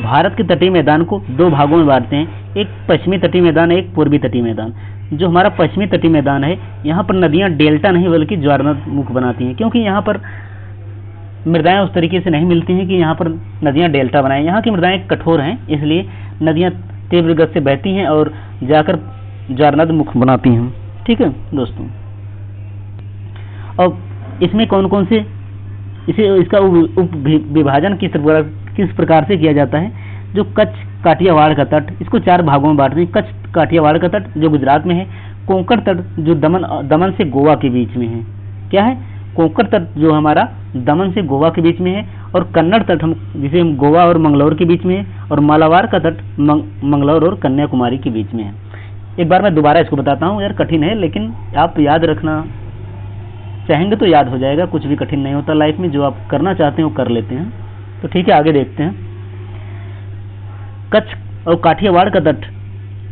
भारत के तटीय मैदान को दो भागों में बांटते हैं, एक पश्चिमी तटीय मैदान, एक पूर्वी तटीय मैदान। जो हमारा पश्चिमी तटीय मैदान है यहाँ पर नदियां डेल्टा नहीं बल्कि ज्वारनद मुख बनाती हैं, क्योंकि यहाँ पर मृदाएं उस तरीके से नहीं मिलती हैं कि यहाँ पर नदियां डेल्टा बनाएं। यहाँ की मृदाएं कठोर हैं, इसलिए नदियां तीव्र गति से बहती हैं और जाकर ज्वारनद मुख बनाती हैं, ठीक है दोस्तों। और इसमें कौन कौन से इसका उप विभाजन किस प्रकार से किया जाता है। जो कच्छ काठियावाड़ का तट, इसको चार भागों में बांटते हैं। कच्छ काठियावाड़ का तट जो गुजरात में है, कोंकण तट जो दमन से गोवा के बीच में है, क्या है, कोंकण तट जो हमारा दमन से गोवा के बीच में है, और कन्नड़ तट जिसे हम गोवा और मंगलौर के बीच में है, और मालाबार का तट मंगलौर और कन्याकुमारी के बीच में है। एक बार मैं दोबारा इसको बताता हूँ, यार कठिन है लेकिन आप याद रखना चाहेंगे तो याद हो जाएगा। कुछ भी कठिन नहीं होता लाइफ में, जो आप करना चाहते हैं वो कर लेते हैं। तो ठीक है, आगे देखते हैं। कच्छ और काठियावाड़ का तट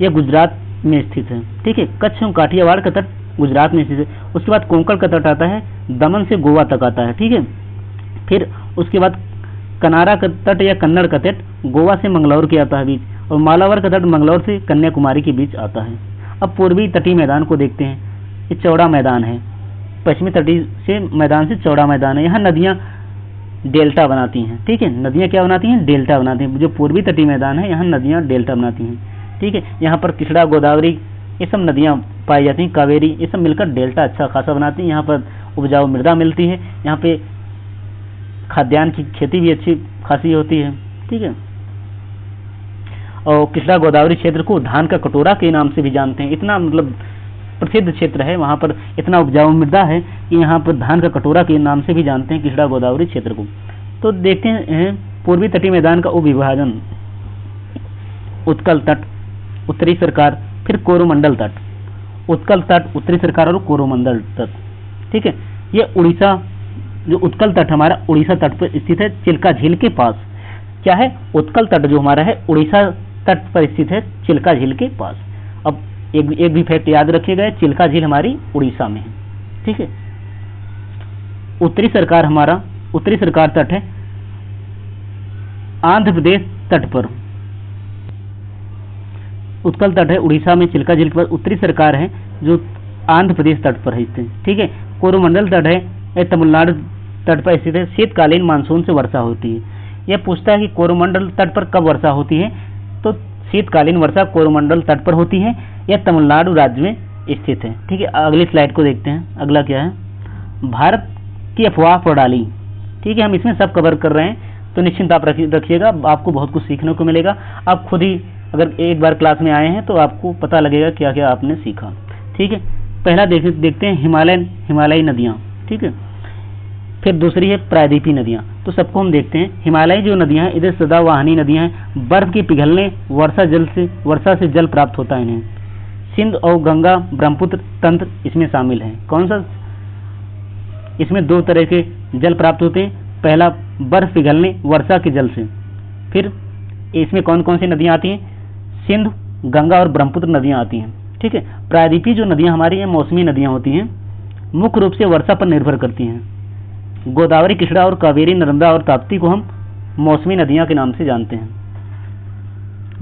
यह गुजरात में स्थित है, ठीक है। कच्छ और काठियावाड़ का तट गुजरात में स्थित है। उसके बाद कोंकण का तट आता है, दमन से गोवा तक आता है, ठीक है। फिर उसके बाद कनारा का तट या कन्नड़ का तट गोवा से मंगलौर के आता है बीच, और मालाबार का तट मंगलौर से कन्याकुमारी के बीच आता है। अब पूर्वी तटीय मैदान को देखते हैं। ये चौड़ा मैदान है, पश्चिमी तटीय से मैदान से चौड़ा मैदान है। यहाँ नदियाँ डेल्टा बनाती हैं, ठीक है। नदियाँ क्या बनाती हैं, डेल्टा बनाती हैं। जो पूर्वी तटीय मैदान है यहाँ नदियाँ डेल्टा बनाती हैं, ठीक है। यहाँ पर कृष्णा, गोदावरी ये सब नदियाँ पाई जाती हैं, कावेरी, ये सब मिलकर डेल्टा अच्छा खासा बनाती हैं। यहाँ पर उपजाऊ मृदा मिलती है, यहाँ पे खाद्यान्न की खेती भी अच्छी खासी होती है, ठीक है। और कृष्णा गोदावरी क्षेत्र को धान का कटोरा के नाम से भी जानते हैं। इतना मतलब प्रसिद्ध क्षेत्र है, वहाँ पर इतना उपजाऊ मृदा है कि यहाँ पर धान का कटोरा के नाम से भी जानते हैं कृष्णा गोदावरी क्षेत्र को। तो देखते हैं पूर्वी तटीय मैदान का उपविभाजन। उत्कल तट, उत्तरी सरकार, फिर कोरोमंडल तट। उत्कल तट, उत्तरी सरकार और कोरोमंडल तट, ठीक है। ये उड़ीसा, जो उत्कल तट हमारा उड़ीसा तट पर स्थित है, चिल्का झील के पास। क्या है, उत्कल तट जो हमारा है उड़ीसा तट पर स्थित है, चिल्का झील के पास। अब एक भी फैक्ट याद रखिएगा, चिल्का झील हमारी उड़ीसा में है, ठीक है। उत्तरी सरकार तट है आंध्र प्रदेश तट पर। उत्कल तट है उड़ीसा में चिल्का झील के पास, उत्तरी सरकार है जो आंध्र प्रदेश तट पर है स्थित, ठीक है। कोरोमंडल तट है तमिलनाडु तट पर स्थित है। शीतकालीन मानसून से वर्षा होती है। यह पूछता है कि कोरोमंडल तट पर कब वर्षा होती है, तो शीतकालीन वर्षा कोरोमंडल तट पर होती है। यह तमिलनाडु राज्य में स्थित है, ठीक है। अगली स्लाइड को देखते हैं। अगला क्या है, भारत की अफवाह प्रणाली, ठीक है। हम इसमें सब कवर कर रहे हैं, तो निश्चिंत आप रखिएगा, आपको बहुत कुछ सीखने को मिलेगा। आप खुद ही अगर एक बार क्लास में आए हैं तो आपको पता लगेगा क्या क्या आपने सीखा, ठीक है। पहला देखते हैं हिमालयी नदियाँ, ठीक है। फिर दूसरी है प्रायद्वीपीय नदियाँ। तो सबको हम देखते हैं। हिमालयी जो नदियाँ हैं इधर सदावाहिनी नदियाँ हैं, बर्फ के पिघलने वर्षा से जल प्राप्त होता है इन्हें। सिंध और गंगा ब्रह्मपुत्र तंत्र इसमें शामिल है। कौन सा? इसमें दो तरह के जल प्राप्त होते हैं, पहला बर्फ पिघलने वर्षा के जल से। फिर इसमें कौन कौन सी नदियां आती हैं? सिंध, गंगा और ब्रह्मपुत्र नदियां आती हैं। ठीक है। प्रायद्वीपीय जो नदियां हमारी हैं मौसमी नदियां होती हैं, मुख्य रूप से वर्षा पर निर्भर करती हैं। गोदावरी, कृष्णा और कावेरी, नर्मदा और ताप्ती को हम मौसमी नदियां के नाम से जानते हैं।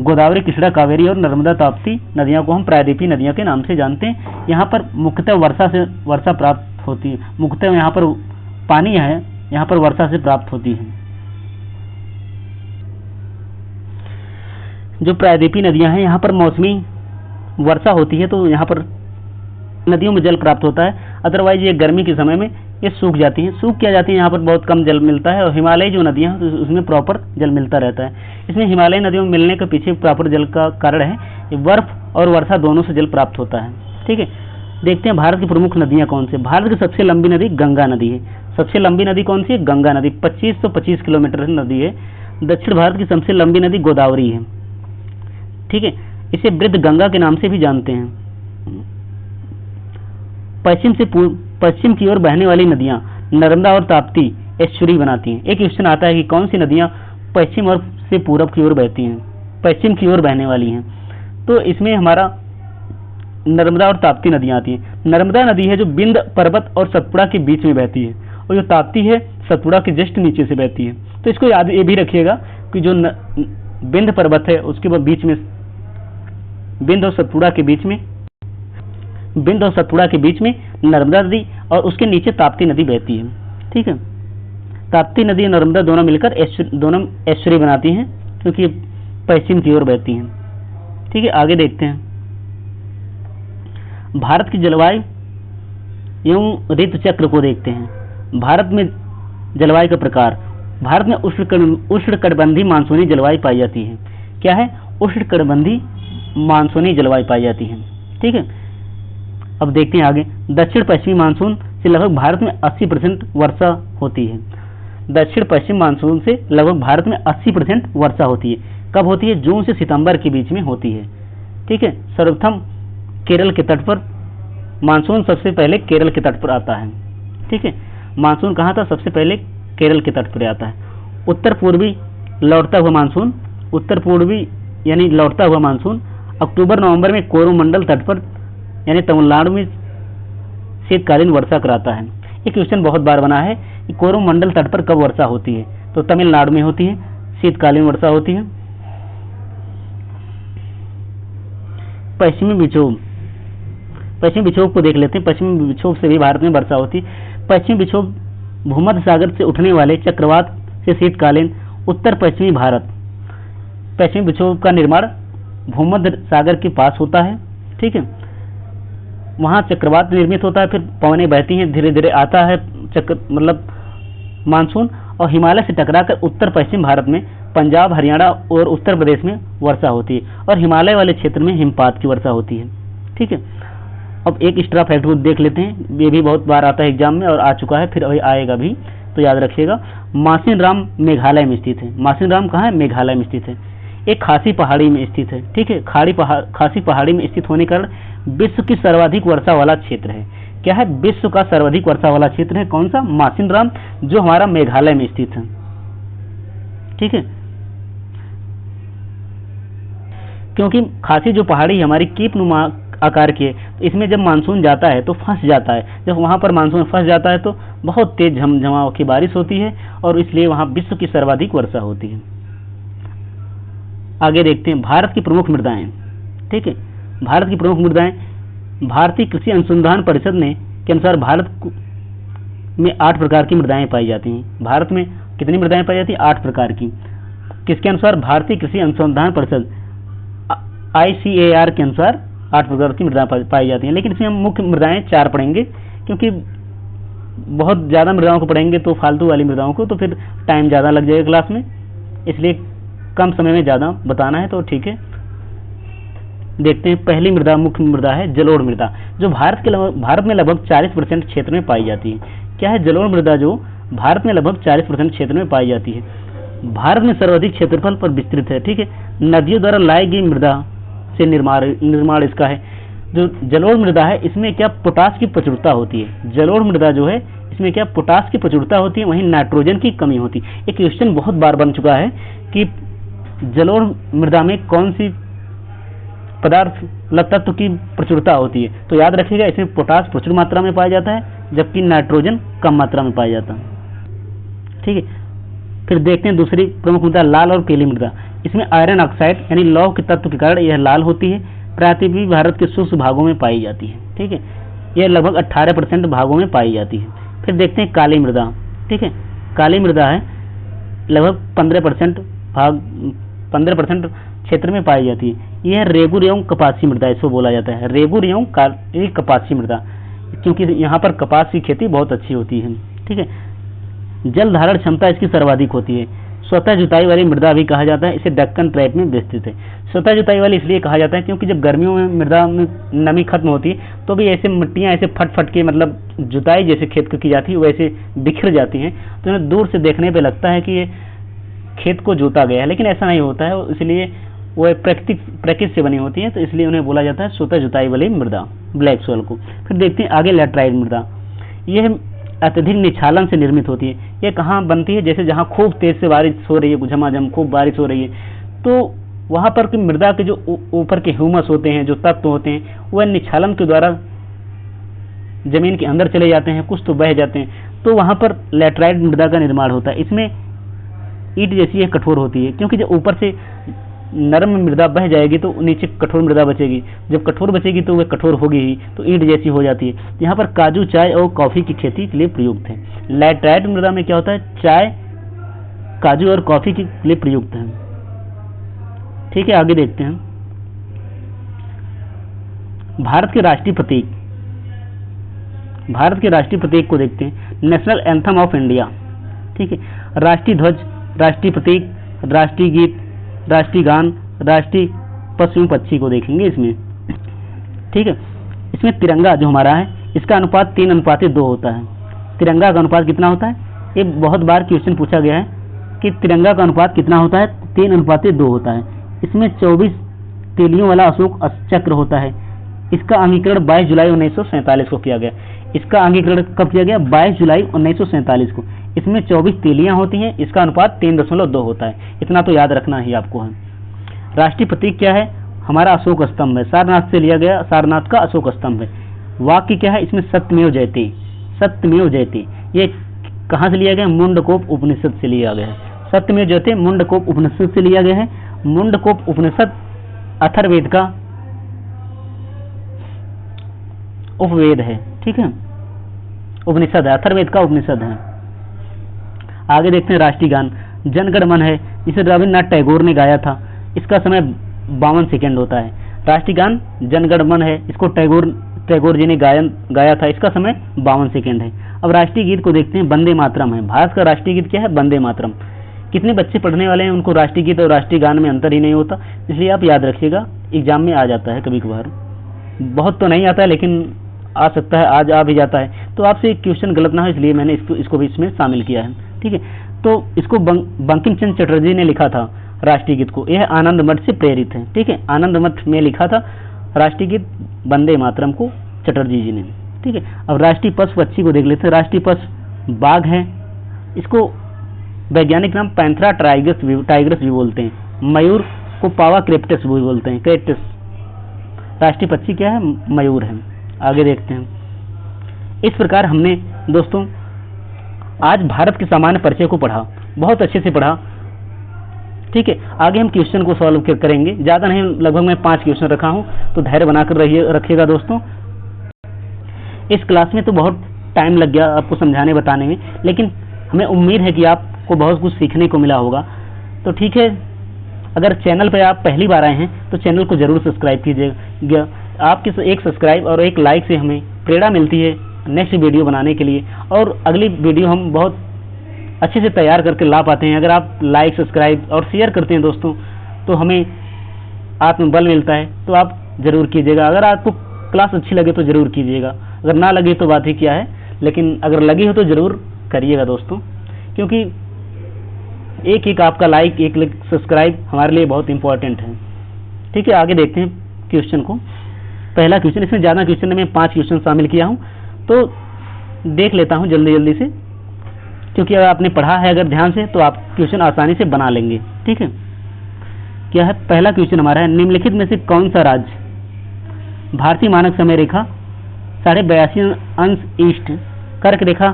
गोदावरी, कृष्णा, कावेरी और नर्मदा, ताप्ती नदियां को हम प्रायद्वीपीय नदियां के नाम से जानते हैं। यहाँ पर मुख्यतः वर्षा प्राप्त होती है। मुख्यतः यहाँ पर पानी है, यहाँ पर वर्षा से प्राप्त होती है। जो प्रायद्वीपीय नदियां हैं यहाँ पर मौसमी वर्षा होती है, तो यहाँ पर नदियों में जल प्राप्त होता है। अदरवाइज ये गर्मी के समय में ये सूख जाती हैं। सूख क्या जाती है, यहाँ पर बहुत कम जल मिलता है। और हिमालय जो नदियाँ हैं उसमें प्रॉपर जल मिलता रहता है। इसमें हिमालय नदियों में मिलने के पीछे प्रॉपर जल का कारण है ये बर्फ और वर्षा दोनों से जल प्राप्त होता है। ठीक है। देखते हैं भारत की प्रमुख नदियाँ कौन सी। भारत की सबसे लंबी नदी गंगा नदी है। सबसे लंबी नदी कौन सी है? गंगा नदी, 2525 किलोमीटर नदी है। दक्षिण भारत की सबसे लंबी नदी गोदावरी है। ठीक है। इसे वृद्ध गंगा के नाम से भी जानते हैं। पश्चिम की ओर बहने वाली नदियां नर्मदा और ताप्ती एस्चुरी बनाती हैं। एक क्वेश्चन आता है कि कौन सी नदियां पश्चिम और से पूरब की ओर बहती हैं, पश्चिम की ओर बहने वाली हैं। तो इसमें हमारा नर्मदा और ताप्ती नदियां आती हैं। नर्मदा नदी है जो बिंद पर्वत और सतपुड़ा के बीच में बहती है, और जो ताप्ती है सतपुड़ा के जस्ट नीचे से बहती है। तो इसको याद ये भी रखिएगा कि जो बिंद पर्वत है उसके बीच में बिंद और सतपुड़ा के बीच में नर्मदा नदी और उसके नीचे ताप्ती नदी बहती है। ठीक है। ताप्ती नदी और नर्मदा दोनों मिलकर दोनों एस्चुरी बनाती हैं, क्योंकि पश्चिम की ओर बहती हैं। ठीक है। आगे देखते हैं भारत की जलवायु एवं ऋतु चक्र को देखते हैं। भारत में जलवायु का प्रकार। भारत में उष्णकटिबंधीय मानसूनी जलवायु पाई जाती है। क्या है? उष्णकटिबंधीय मानसूनी जलवायु पाई जाती है। ठीक है। अब देखते हैं आगे। दक्षिण पश्चिमी मानसून से लगभग भारत में 80% वर्षा होती है। दक्षिण पश्चिम मानसून से लगभग भारत में 80% वर्षा होती है। कब होती है? जून से सितंबर के बीच में होती है। ठीक है। सर्वप्रथम केरल के तट पर मानसून सबसे पहले केरल के तट पर आता है। ठीक है। मानसून कहाँ था? सबसे पहले केरल के तट पर आता है। उत्तर पूर्वी लौटता हुआ मानसून अक्टूबर नवंबर में कोरोमंडल तट पर यानी तमिलनाडु में शीतकालीन वर्षा कराता है। ये क्वेश्चन बहुत बार बना है कि कोरोमंडल तट पर कब वर्षा होती है? तो तमिलनाडु में होती है, शीतकालीन वर्षा होती है। पश्चिमी विक्षोभ को देख लेते हैं। पश्चिमी विक्षोभ से भी भारत में वर्षा होती है। पश्चिमी विक्षोभ भूमध्य सागर से उठने वाले चक्रवात से शीतकालीन उत्तर पश्चिमी भारत। पश्चिमी विक्षोभ का निर्माण भूमध्य सागर के पास होता है। ठीक है। वहाँ चक्रवात निर्मित होता है, फिर पवनें बहती हैं, धीरे धीरे आता है मानसून, और हिमालय से टकराकर उत्तर पश्चिम भारत में पंजाब, हरियाणा और उत्तर प्रदेश में वर्षा होती है, और हिमालय वाले क्षेत्र में हिमपात की वर्षा होती है। ठीक है। अब एक एक्स्ट्रा फैक्ट को देख लेते हैं। ये भी बहुत बार आता है एग्जाम में और आ चुका है, फिर अभी आएगा भी, तो याद रखिएगा। मासिनराम मेघालय में स्थित है। मासिनराम कहाँ है? मेघालय में स्थित है। एक खासी पहाड़ी में स्थित है। ठीक है। खासी पहाड़ी में स्थित होने के कारण विश्व की सर्वाधिक वर्षा वाला क्षेत्र है। क्या है? विश्व का सर्वाधिक वर्षा वाला क्षेत्र है कौन सा? मासिनराम, जो हमारा मेघालय में स्थित है। ठीक है। क्योंकि खासी जो पहाड़ी हमारी कीपनुमा आकार की है, इसमें जब मानसून जाता है तो फंस जाता है। जब वहां पर मानसून फंस जाता है तो बहुत तेज झमाझमाव की बारिश होती है, और इसलिए वहां विश्व की सर्वाधिक वर्षा होती है। आगे देखते हैं भारत की प्रमुख मृदाएं। ठीक है। भारत की प्रमुख मृदाएं। भारतीय कृषि अनुसंधान परिषद ने के अनुसार भारत में 8 प्रकार की मृदाएं पाई जाती हैं। भारत में कितनी मृदाएं पाई जाती हैं? 8 प्रकार की। किसके अनुसार? भारतीय कृषि अनुसंधान परिषद ICAR के अनुसार 8 प्रकार की मृदाएं पाई जाती हैं। लेकिन इसमें हम मुख्य मृदाएं 4 पढ़ेंगे, क्योंकि बहुत ज़्यादा मृदाओं को पढ़ेंगे तो फालतू वाली मृदाओं को, तो फिर टाइम ज़्यादा लग जाएगा क्लास में, इसलिए कम समय में ज़्यादा बताना है, तो ठीक है। देखते हैं। पहली मृदा मुख्य मृदा है जलोढ़ मृदा, जो भारत में लगभग 40% क्षेत्र में पाई जाती है। क्या है? जलोढ़ मृदा, जो भारत में लगभग 40% क्षेत्र में पाई जाती है। भारत में सर्वाधिक क्षेत्रफल पर विस्तृत है। ठीक है। नदियों द्वारा लाई गई मृदा से निर्माण इसका है। जो जलोढ़ मृदा है इसमें क्या पोटास की प्रचुरता होती है। जलोढ़ मृदा जो है इसमें क्या पोटास की प्रचुरता होती है, वहीं नाइट्रोजन की कमी होती है। एक क्वेश्चन बहुत बार बन चुका है कि जलोढ़ मृदा में कौन सी पदार्थ तत्व की प्रचुरता होती है, तो याद रखिएगा इसमें पोटास प्रचुर मात्रा में पाया जाता है जबकि नाइट्रोजन कम मात्रा में पाया जाता है। ठीक है, फिर देखते हैं दूसरी प्रमुख मृदा लाल और पीली मृदा। इसमें आयरन ऑक्साइड यानी लौह के तत्व के कारण यह लाल होती है, प्रायः भी भारत के शुष्क भागों में पाई जाती है। ठीक है, यह लगभग 18% भागों में पाई जाती है। फिर देखते हैं काली मृदा। ठीक है, काली मृदा है लगभग 15% क्षेत्र में पाई जाती है। यह रेगुर एवं कपासी मृदा इसको बोला जाता है, रेगुर एवं कपासी मृदा, क्योंकि यहाँ पर कपास की खेती बहुत अच्छी होती है। ठीक है, जल धारण क्षमता इसकी सर्वाधिक होती है। स्वतः जुताई वाली मृदा भी कहा जाता है, इसे दक्कन ट्रैप में विस्तृत है। स्वतः जुताई वाली इसलिए कहा जाता है क्योंकि जब गर्मियों में मृदा में नमी खत्म होती है तो भी ऐसे मिट्टियाँ ऐसे फट फट के मतलब जुताई जैसे खेत को की जाती है वैसे बिखर जाती हैं, तो उन्हें दूर से देखने पे लगता है कि ये खेत को जोता गया है, लेकिन ऐसा नहीं होता है। इसलिए वो प्रकृति से बनी होती है, तो इसलिए उन्हें बोला जाता है स्वतः जुताई वाली मृदा, ब्लैक सॉइल को। फिर देखते हैं आगे लैटराइट मृदा। यह अत्यधिक निछालन से निर्मित होती है। ये कहाँ बनती है, जैसे जहाँ खूब तेज से बारिश हो रही है, झमाझम खूब बारिश हो रही है, तो वहाँ पर मृदा के जो ऊपर के ह्यूमस होते हैं, जो तत्व होते हैं, वह निछालन के द्वारा जमीन के अंदर चले जाते हैं, कुछ तो बह जाते हैं, तो वहाँ पर लैटराइट मृदा का निर्माण होता है। इसमें ईंट जैसी यह कठोर होती है, क्योंकि जब ऊपर से नरम मृदा बह जाएगी तो नीचे कठोर मृदा बचेगी, जब कठोर बचेगी तो वह कठोर होगी ही, तो ईंट जैसी हो जाती है। यहाँ पर काजू, चाय और कॉफी की खेती के लिए प्रयुक्त है। लैटराइट मृदा में क्या होता है, चाय, काजू और कॉफी के लिए प्रयुक्त है। ठीक है, आगे देखते हैं भारत के राष्ट्रीय प्रतीक। भारत के राष्ट्रीय प्रतीक को देखते हैं, नेशनल एंथम ऑफ इंडिया। ठीक है, राष्ट्रीय ध्वज, राष्ट्रीय प्रतीक, राष्ट्रीय गीत, राष्ट्रीय गान, राष्ट्रीय पशु पक्षी को देखेंगे इसमें। ठीक है, इसमें तिरंगा जो हमारा है इसका अनुपात 3:2 होता है। तिरंगा का अनुपात कितना होता है, ये बहुत बार क्वेश्चन पूछा गया है कि तिरंगा का अनुपात कितना होता है, 3:2 होता है। इसमें 24 तीलियों वाला अशोक चक्र होता है। इसका अंगीकरण 22 जुलाई 1947 को किया गया। इसका अंगीकरण कब किया गया, 22 जुलाई 1947 को। इसमें 24 तीलियां होती हैं, इसका अनुपात 3:2 होता है। इतना तो याद रखना ही आपको है। राष्ट्रीय प्रतीक क्या है, हमारा अशोक स्तंभ है, सारनाथ से लिया गया, सारनाथ का अशोक स्तंभ है। वाक्य क्या है, इसमें सत्यमेव जयते, सत्यमेव जयते, ये कहाँ से लिया गया, मुंडकोप उपनिषद से लिया गया है। सत्यमेव जयते मुंडकोप उपनिषद से लिया गया है। मुंडकोप उपनिषद अथर्ववेद का उपवेद है। ठीक है, उपनिषद है, अथर्ववेद का उपनिषद है। आगे देखते हैं राष्ट्रीय गान। जनगण मन है, जिसे रविन्द्रनाथ टैगोर ने गाया था। इसका समय 52 सेकेंड होता है। राष्ट्रीय गान जनगण मन है, इसको टैगोर जी ने गाया था। इसका समय 52 सेकेंड है। अब राष्ट्रीय गीत को देखते हैं, वंदे मातरम है। भारत का राष्ट्रीय गीत क्या है, वंदे मातरम। कितने बच्चे पढ़ने वाले हैं उनको राष्ट्रीय गीत और राष्ट्रीय गान में अंतर ही नहीं होता, इसलिए आप याद रखिएगा, एग्जाम में आ जाता है कभी कभार, बहुत तो नहीं आता है लेकिन आ सकता है, आज आ भी जाता है। तो आपसे एक क्वेश्चन गलत ना हो इसलिए मैंने इसको भी इसमें शामिल किया है। ठीक है, तो इसको बंकिम चंद्र चटर्जी ने लिखा था राष्ट्रीय गीत को। यह आनंद मठ से प्रेरित है। ठीक है, आनंद मठ में लिखा था राष्ट्रीय गीत वंदे मातरम को चटर्जी जी ने। ठीक है, अब राष्ट्रीय पशु पक्षी को देख लेते हैं। राष्ट्रीय पशु बाघ है, इसको वैज्ञानिक नाम पैंथरा टाइगरस भी बोलते हैं। मयूर को पावा क्रेप्टस भी बोलते हैं, क्रेप्टस। राष्ट्रीय पक्षी क्या है, मयूर है। आगे देखते हैं। इस प्रकार हमने दोस्तों आज भारत के सामान्य परिचय को पढ़ा, बहुत अच्छे से पढ़ा। ठीक है, आगे हम क्वेश्चन को सॉल्व करेंगे, ज़्यादा नहीं, लगभग मैं 5 क्वेश्चन रखा हूँ, तो धैर्य बनाकर रखिएगा दोस्तों। इस क्लास में तो बहुत टाइम लग गया आपको समझाने बताने में, लेकिन हमें उम्मीद है कि आपको बहुत कुछ सीखने को मिला होगा। तो ठीक है, अगर चैनल पर आप पहली बार आए हैं तो चैनल को जरूर सब्सक्राइब कीजिएगा। आपके एक सब्सक्राइब और एक लाइक से हमें प्रेरणा मिलती है नेक्स्ट वीडियो बनाने के लिए, और अगली वीडियो हम बहुत अच्छे से तैयार करके ला पाते हैं। अगर आप लाइक, सब्सक्राइब और शेयर करते हैं दोस्तों, तो हमें आत्मबल मिलता है, तो आप ज़रूर कीजिएगा। अगर आपको क्लास अच्छी लगे तो ज़रूर कीजिएगा, अगर ना लगे तो बात ही क्या है, लेकिन अगर लगी हो तो ज़रूर करिएगा दोस्तों, क्योंकि एक आपका लाइक, एक सब्सक्राइब हमारे लिए बहुत इंपॉर्टेंट है। ठीक है, आगे देखते हैं क्वेश्चन को। पहला क्वेश्चन, इसमें ज़्यादा क्वेश्चन में 5 क्वेश्चन शामिल किया हूँ, तो देख लेता हूँ जल्दी जल्दी से, क्योंकि अगर आपने पढ़ा है अगर ध्यान से तो आप क्वेश्चन आसानी से बना लेंगे। ठीक है, क्या है पहला क्वेश्चन हमारा है, निम्नलिखित में से कौन सा राज्य भारतीय मानक समय रेखा 82.5 अंश ईस्ट, कर्क रेखा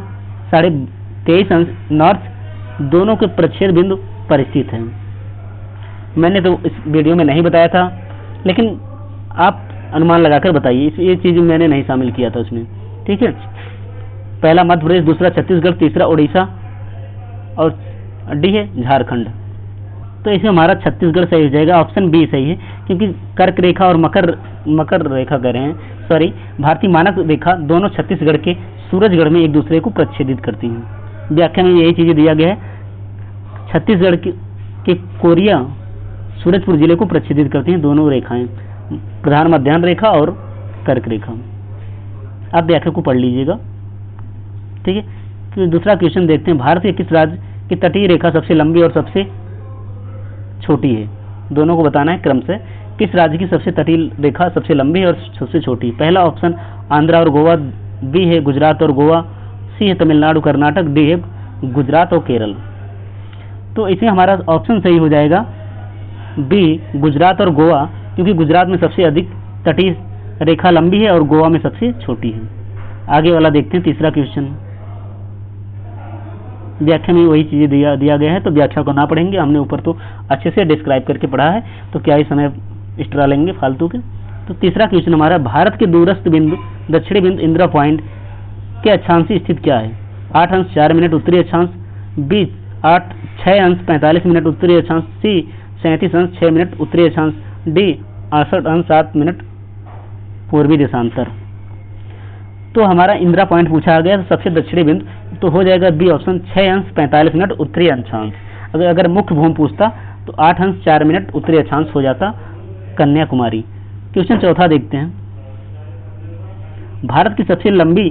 23.5 अंश नॉर्थ दोनों के प्रच्छेद बिंदु पर स्थित है। मैंने तो इस वीडियो में नहीं बताया था, लेकिन आप अनुमान लगाकर बताइए, ये चीज़ मैंने नहीं शामिल किया था उसमें। ठीक है, पहला मध्य प्रदेश, दूसरा छत्तीसगढ़, तीसरा उड़ीसा और डी है झारखंड। तो इसमें हमारा छत्तीसगढ़ सही हो जाएगा, ऑप्शन बी सही है, क्योंकि कर्क रेखा और मकर रेखा कह रहे हैं, सॉरी भारतीय मानक रेखा दोनों छत्तीसगढ़ के सूरजगढ़ में एक दूसरे को प्रच्छेदित करती हैं। व्याख्या में यही चीज़ें दिया गया है, छत्तीसगढ़ के कोरिया सूरजपुर जिले को प्रच्छेदित करती हैं दोनों रेखाएं, प्रधान मध्याह्न रेखा और कर्क रेखा। आप व्याख्या को पढ़ लीजिएगा। ठीक है, तो दूसरा क्वेश्चन देखते हैं, भारत के किस राज्य की तटीय रेखा सबसे लंबी और सबसे छोटी है? दोनों को बताना है क्रम से, किस राज्य की सबसे तटीय रेखा सबसे लंबी है और सबसे छोटी? पहला ऑप्शन आंध्रा और गोवा, बी है गुजरात और गोवा, सी है तमिलनाडु कर्नाटक, डी है गुजरात और केरल। तो इसमें हमारा ऑप्शन सही हो जाएगा बी गुजरात और गोवा, क्योंकि गुजरात में सबसे अधिक तटीय रेखा लंबी है और गोवा में सबसे छोटी है। आगे वाला देखते हैं, तीसरा क्वेश्चन। व्याख्या में वही चीजें दिया गया है, तो व्याख्या को ना पढ़ेंगे, हमने ऊपर तो अच्छे से डिस्क्राइब करके पढ़ा है, तो क्या ही समय एक्स्ट्रा लेंगे फालतू के। तो तीसरा क्वेश्चन हमारा, भारत के दूरस्थ बिंदु दक्षिणी बिंदु इंदिरा पॉइंट के अक्षांश स्थित क्या है? 8 अंश 4 मिनट उत्तरी अक्षांश, बी 6 अंश 45 मिनट उत्तरी अक्षांश, सी 37 अंश 6 मिनट उत्तरी अक्षांश, डी 68 अंश 7 मिनट पूर्वी देशांतर। तो हमारा इंदिरा पॉइंट पूछा गया, सबसे दक्षिणी बिंदु, तो हो जाएगा बी ऑप्शन 6 अंश 45 मिनट उत्तरी अक्षांश। अगर मुख्य भूमि पूछता तो 8 अंश 4 मिनट उत्तरी अक्षांश हो जाता कन्याकुमारी। क्वेश्चन चौथा देखते हैं, भारत की सबसे लंबी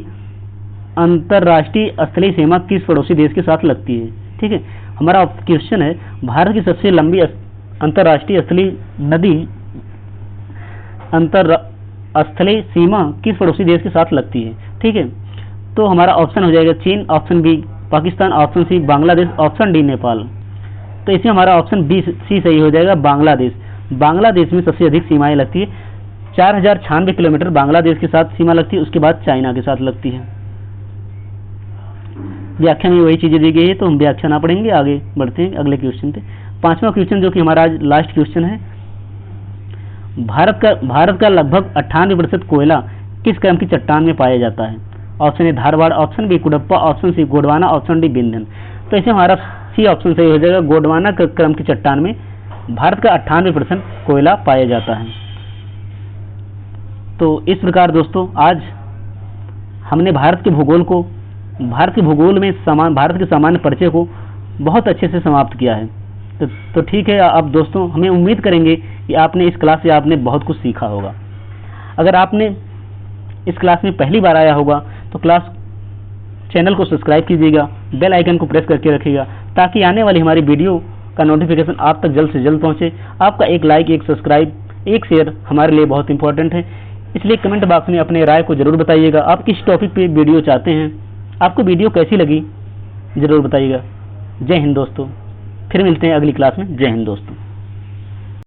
अंतरराष्ट्रीय स्थलीय सीमा किस पड़ोसी देश के साथ लगती है? ठीक है, हमारा क्वेश्चन है, भारत की सबसे लंबी अंतरराष्ट्रीय स्थलीय नदी स्थलीय सीमा किस पड़ोसी देश के साथ लगती है? ठीक है, तो हमारा ऑप्शन हो जाएगा चीन, option B Pakistan, option C Bangladesh, option D Nepal. तो इसमें हमारा ऑप्शन बी सी सही हो जाएगा, बांग्लादेश। बांग्लादेश में सबसे अधिक सीमाएं लगती है, 4096 किलोमीटर बांग्लादेश के साथ सीमा लगती है, उसके बाद चाइना के साथ लगती है। व्याख्या में वही चीजें दी गई है, तो हम व्याख्या ना पढ़ेंगे, आगे बढ़ते हैं अगले क्वेश्चन पे। पांचवा क्वेश्चन जो कि हमारा आज लास्ट क्वेश्चन है, भारत का लगभग 98% कोयला किस क्रम की चट्टान में पाया जाता है? Option A Dharwad, option B Cuddapah, option C Gondwana, option D बिंदन। तो इसमें हमारा सी ऑप्शन सही हो जाएगा, गोंडवाना क्रम की चट्टान में भारत का 98% कोयला पाया जाता है। तो इस प्रकार दोस्तों आज हमने भारत के भूगोल में भारत के सामान्य परिचय को बहुत अच्छे से समाप्त किया है। तो ठीक है, अब दोस्तों हमें उम्मीद करेंगे कि आपने इस क्लास से आपने बहुत कुछ सीखा होगा। अगर आपने इस क्लास में पहली बार आया होगा तो चैनल को सब्सक्राइब कीजिएगा, बेल आइकन को प्रेस करके रखिएगा, ताकि आने वाली हमारी वीडियो का नोटिफिकेशन आप तक जल्द से जल्द पहुंचे। आपका एक लाइक, एक सब्सक्राइब, एक शेयर हमारे लिए बहुत इंपॉर्टेंट है, इसलिए कमेंट बॉक्स में अपने राय को जरूर बताइएगा। आप किस टॉपिक पे वीडियो चाहते हैं, आपको वीडियो कैसी लगी जरूर बताइएगा। जय हिंद दोस्तों, फिर मिलते हैं अगली क्लास में। जय हिंद दोस्तों।